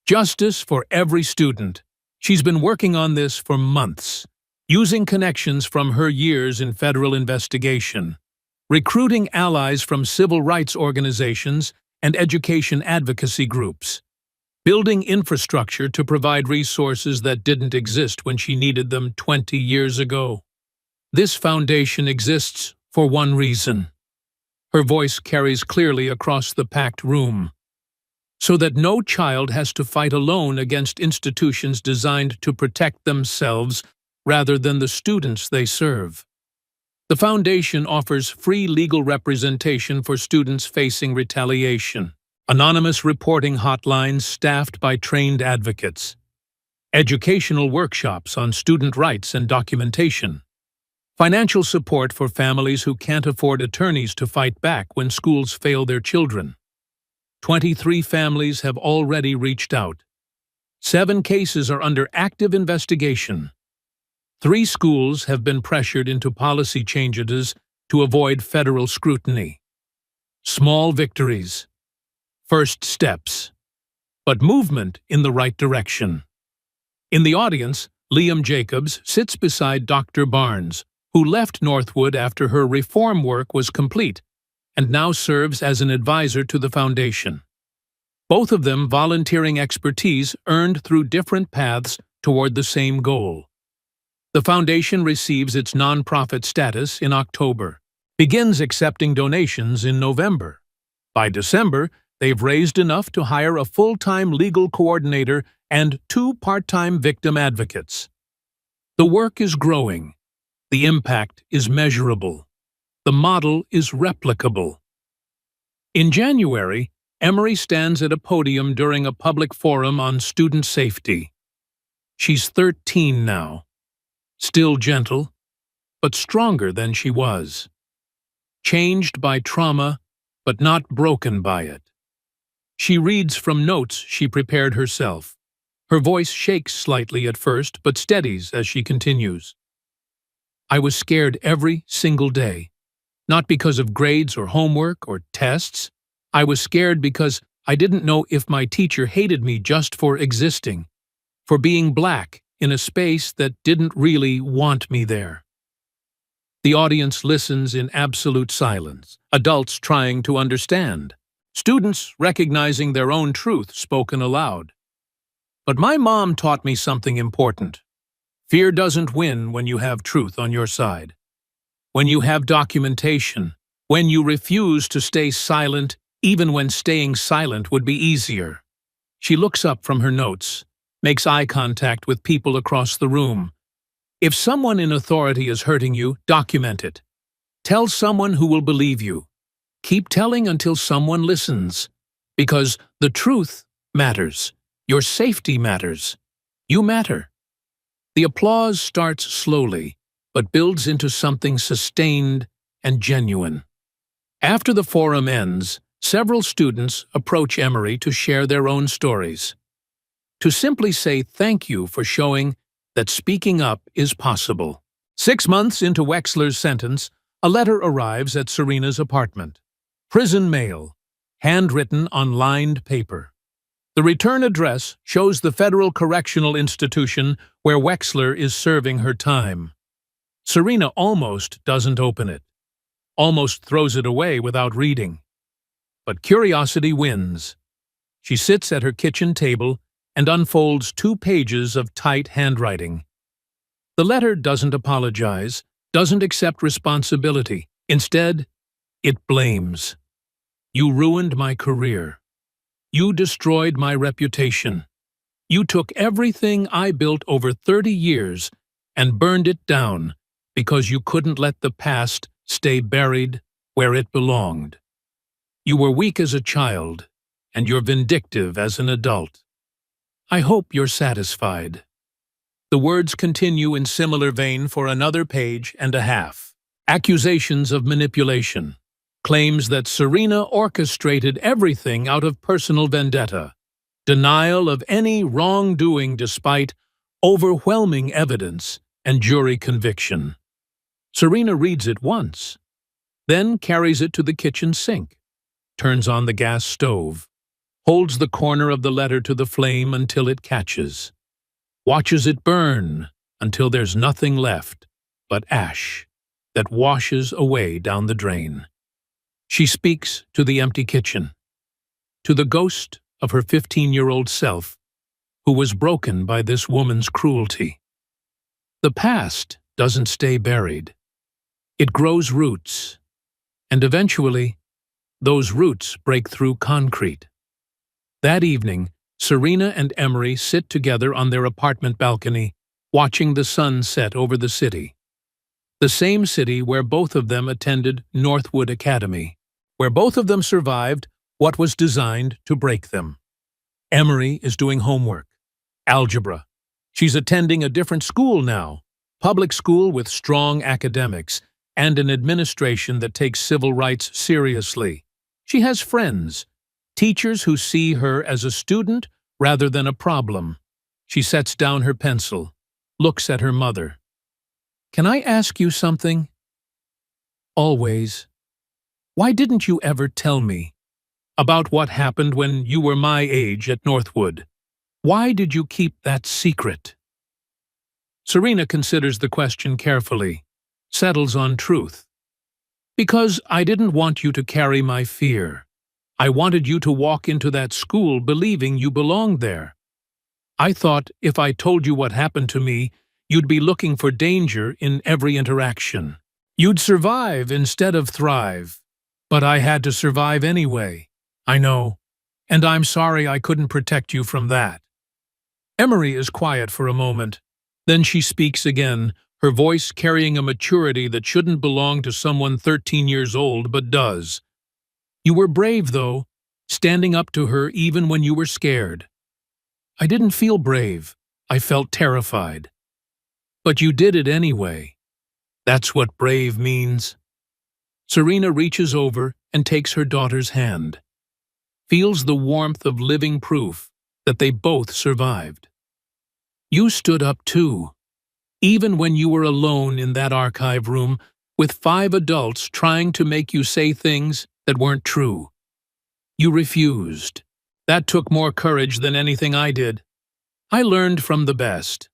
Justice for Every Student. She's been working on this for months, using connections from her years in federal investigation, recruiting allies from civil rights organizations and education advocacy groups, building infrastructure to provide resources that didn't exist when she needed them 20 years ago. This foundation exists for one reason. Her voice carries clearly across the packed room, so that no child has to fight alone against institutions designed to protect themselves rather than the students they serve. The foundation offers free legal representation for students facing retaliation, anonymous reporting hotlines staffed by trained advocates, educational workshops on student rights and documentation, financial support for families who can't afford attorneys to fight back when schools fail their children. 23 families have already reached out. 7 cases are under active investigation. 3 schools have been pressured into policy changes to avoid federal scrutiny. Small victories. First steps. But movement in the right direction. In the audience, Liam Jacobs sits beside Dr. Barnes, who left Northwood after her reform work was complete and now serves as an advisor to the foundation. Both of them volunteering expertise earned through different paths toward the same goal. The foundation receives its nonprofit status in October, begins accepting donations in November. By December, they've raised enough to hire a full-time legal coordinator and 2 part-time victim advocates. The work is growing. The impact is measurable. The model is replicable. In January, Emery stands at a podium during a public forum on student safety. She's 13 now, still gentle, but stronger than she was. Changed by trauma, but not broken by it. She reads from notes she prepared herself. Her voice shakes slightly at first, but steadies as she continues. I was scared every single day. Not because of grades or homework or tests. I was scared because I didn't know if my teacher hated me just for existing, for being black in a space that didn't really want me there. The audience listens in absolute silence, adults trying to understand, students recognizing their own truth spoken aloud. But my mom taught me something important. Fear doesn't win when you have truth on your side. When you have documentation, when you refuse to stay silent, even when staying silent would be easier. She looks up from her notes, makes eye contact with people across the room. If someone in authority is hurting you, document it. Tell someone who will believe you. Keep telling until someone listens. Because the truth matters. Your safety matters. You matter. The applause starts slowly, but builds into something sustained and genuine. After the forum ends, several students approach Emery to share their own stories. To simply say thank you for showing that speaking up is possible. 6 months into Wexler's sentence, a letter arrives at Serena's apartment. Prison mail, handwritten on lined paper. The return address shows the federal correctional institution where Wexler is serving her time. Serena almost doesn't open it, almost throws it away without reading. But curiosity wins. She sits at her kitchen table and unfolds 2 pages of tight handwriting. The letter doesn't apologize, doesn't accept responsibility. Instead, it blames. You ruined my career. You destroyed my reputation. You took everything I built over 30 years and burned it down because you couldn't let the past stay buried where it belonged. You were weak as a child, and you're vindictive as an adult. I hope you're satisfied. The words continue in similar vein for another page and a half. Accusations of manipulation. Claims that Serena orchestrated everything out of personal vendetta. Denial of any wrongdoing despite overwhelming evidence and jury conviction. Serena reads it once, then carries it to the kitchen sink, turns on the gas stove, holds the corner of the letter to the flame until it catches, watches it burn until there's nothing left but ash that washes away down the drain. She speaks to the empty kitchen, to the ghost of her 15-year-old self, who was broken by this woman's cruelty. The past doesn't stay buried. It grows roots, and eventually, those roots break through concrete. That evening, Serena and Emery sit together on their apartment balcony, watching the sun set over the city. The same city where both of them attended Northwood Academy, where both of them survived what was designed to break them. Emery is doing homework, algebra. She's attending a different school now, public school with strong academics and an administration that takes civil rights seriously. She has friends, teachers who see her as a student rather than a problem. She sets down her pencil, looks at her mother. "Can I ask you something?" "Always." "Why didn't you ever tell me about what happened when you were my age at Northwood? Why did you keep that secret?" Serena considers the question carefully, settles on truth. "Because I didn't want you to carry my fear. I wanted you to walk into that school believing you belonged there. I thought if I told you what happened to me, you'd be looking for danger in every interaction. You'd survive instead of thrive. But I had to survive anyway. I know. And I'm sorry I couldn't protect you from that." Emery is quiet for a moment. Then she speaks again, her voice carrying a maturity that shouldn't belong to someone 13 years old but does. "You were brave, though, standing up to her even when you were scared." "I didn't feel brave. I felt terrified." "But you did it anyway. That's what brave means." Serena reaches over and takes her daughter's hand, feels the warmth of living proof that they both survived. "You stood up too, even when you were alone in that archive room with 5 adults trying to make you say things that weren't true. You refused. That took more courage than anything I did. I learned from the best."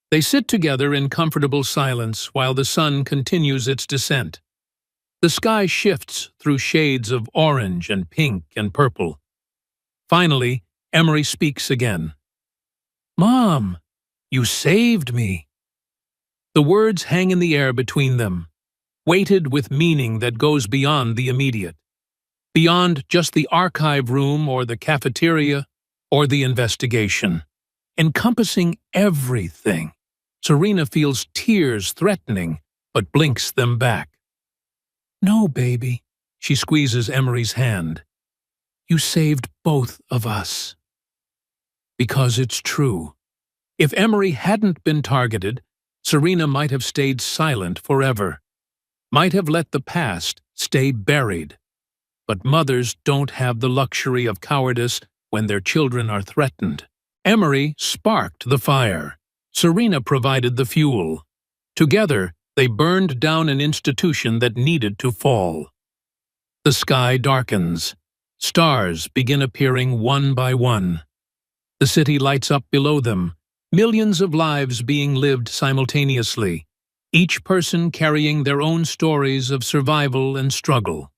They sit together in comfortable silence while the sun continues its descent. The sky shifts through shades of orange and pink and purple. Finally, Emery speaks again. Mom, you saved me. The words hang in the air between them, weighted with meaning that goes beyond the immediate, beyond just the archive room or the cafeteria or the investigation, encompassing everything. Serena feels tears threatening, but blinks them back. No, baby, she squeezes Emery's hand. You saved both of us. Because it's true. If Emery hadn't been targeted, Serena might have stayed silent forever, might have let the past stay buried. But mothers don't have the luxury of cowardice when their children are threatened. Emery sparked the fire. Serena provided the fuel. Together, they burned down an institution that needed to fall. The sky darkens. Stars begin appearing one by one. The city lights up below them, millions of lives being lived simultaneously, each person carrying their own stories of survival and struggle.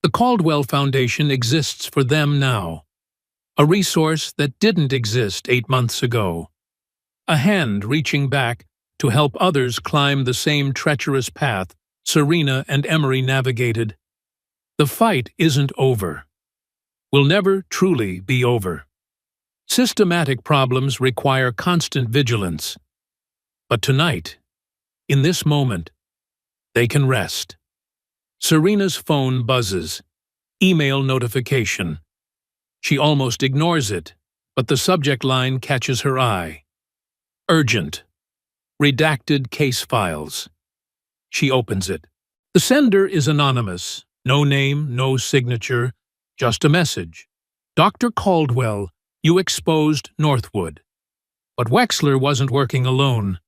The Caldwell Foundation exists for them now, a resource that didn't exist 8 months ago, a hand reaching back to help others climb the same treacherous path Serena and Emery navigated. The fight isn't over. Will never truly be over. Systematic problems require constant vigilance. But tonight, in this moment, they can rest. Serena's phone buzzes. Email notification. She almost ignores it, but the subject line catches her eye. Urgent. Redacted case files. She opens it. The sender is anonymous. No name, no signature, just a message. Dr. Caldwell, you exposed Northwood. But Wexler wasn't working alone.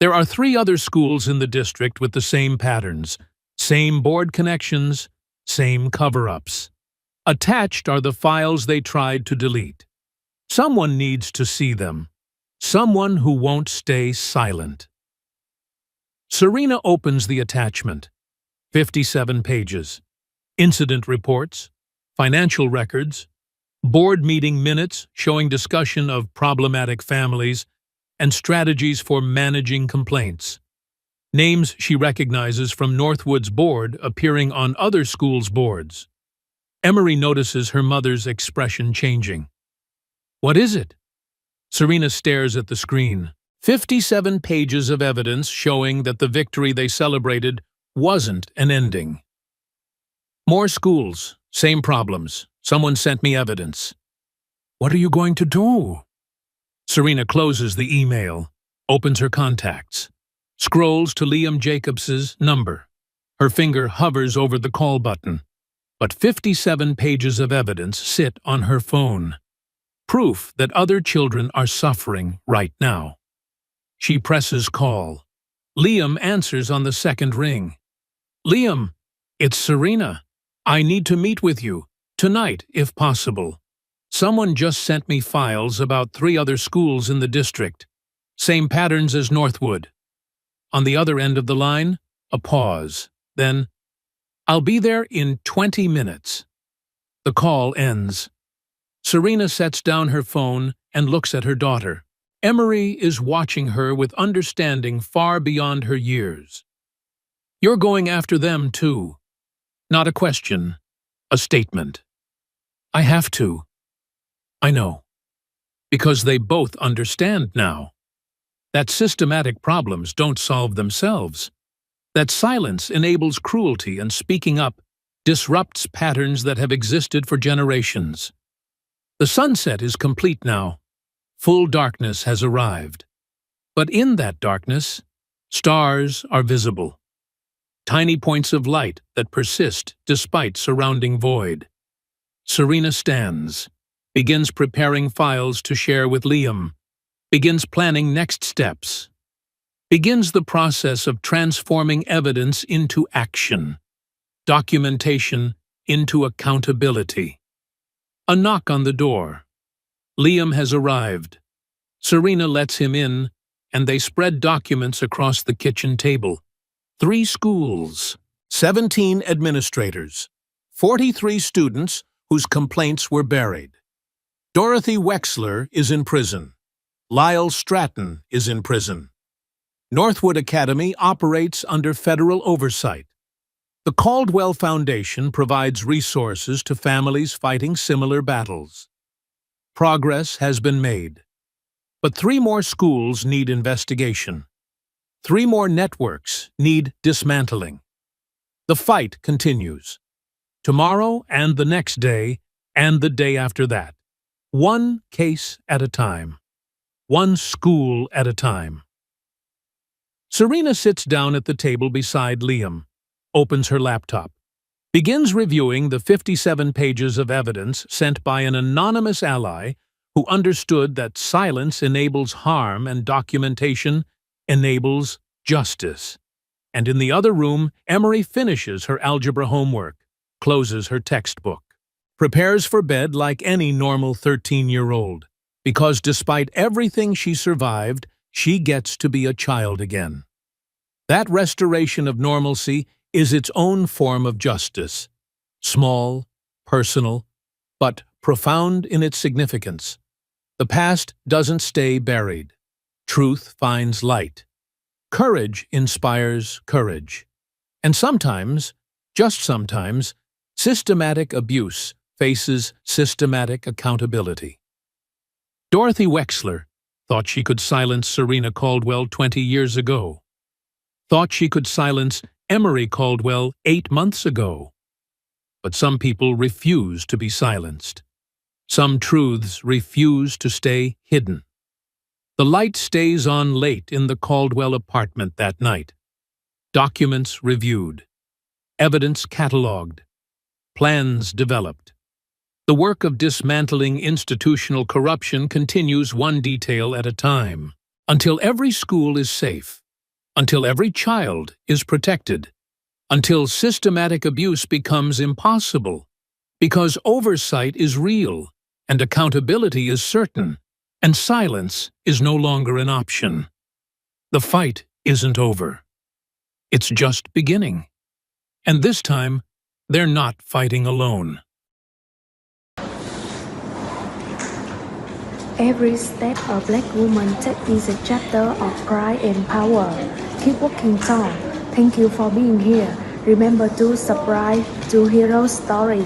There are 3 other schools in the district with the same patterns, same board connections, same cover-ups. Attached are the files they tried to delete. Someone needs to see them. Someone who won't stay silent. Serena opens the attachment. 57 pages. Incident reports, financial records, board meeting minutes showing discussion of problematic families, and strategies for managing complaints. Names she recognizes from Northwood's board appearing on other schools' boards. Emery notices her mother's expression changing. What is it? Serena stares at the screen. 57 pages of evidence showing that the victory they celebrated wasn't an ending. More schools, same problems. Someone sent me evidence. What are you going to do? Serena closes the email, opens her contacts, scrolls to Liam Jacobs's number. Her finger hovers over the call button, but 57 pages of evidence sit on her phone. Proof that other children are suffering right now. She presses call. Liam answers on the second ring. Liam, it's Serena. I need to meet with you, tonight if possible. Someone just sent me files about 3 other schools in the district. Same patterns as Northwood. On the other end of the line, a pause. Then, I'll be there in 20 minutes. The call ends. Serena sets down her phone and looks at her daughter. Emery is watching her with understanding far beyond her years. You're going after them, too. Not a question, a statement. I have to. I know. Because they both understand now. That systematic problems don't solve themselves. That silence enables cruelty and speaking up disrupts patterns that have existed for generations. The sunset is complete now. Full darkness has arrived. But in that darkness, stars are visible. Tiny points of light that persist despite surrounding void. Serena stands, begins preparing files to share with Liam, begins planning next steps, begins the process of transforming evidence into action, documentation into accountability. A knock on the door. Liam has arrived. Serena lets him in, and they spread documents across the kitchen table. 3 schools, 17 administrators, 43 students whose complaints were buried. Dorothy Wexler is in prison. Lyle Stratton is in prison. Northwood Academy operates under federal oversight. The Caldwell Foundation provides resources to families fighting similar battles. Progress has been made. But 3 more schools need investigation. 3 more networks need dismantling. The fight continues. Tomorrow and the next day and the day after that. One case at a time. One school at a time. Serena sits down at the table beside Liam, opens her laptop, begins reviewing the 57 pages of evidence sent by an anonymous ally who understood that silence enables harm and documentation enables justice. And in the other room, Emery finishes her algebra homework, closes her textbook, prepares for bed like any normal 13-year-old, because despite everything she survived, she gets to be a child again. That restoration of normalcy is its own form of justice, small, personal, but profound in its significance. The past doesn't stay buried. Truth finds light. Courage inspires courage. And sometimes, just sometimes, systematic abuse faces systematic accountability. Dorothy Wexler thought she could silence Serena Caldwell 20 years ago. Thought she could silence Emery Caldwell 8 months ago. But some people refuse to be silenced. Some truths refuse to stay hidden. The light stays on late in the Caldwell apartment that night. Documents reviewed. Evidence catalogued. Plans developed. The work of dismantling institutional corruption continues one detail at a time, until every school is safe, until every child is protected, until systematic abuse becomes impossible, because oversight is real, and accountability is certain, and silence is no longer an option. The fight isn't over. It's just beginning. And this time, they're not fighting alone. Every step a black woman takes is a chapter of pride and power. Keep walking tall. Thank you for being here. Remember to subscribe to Hero Story.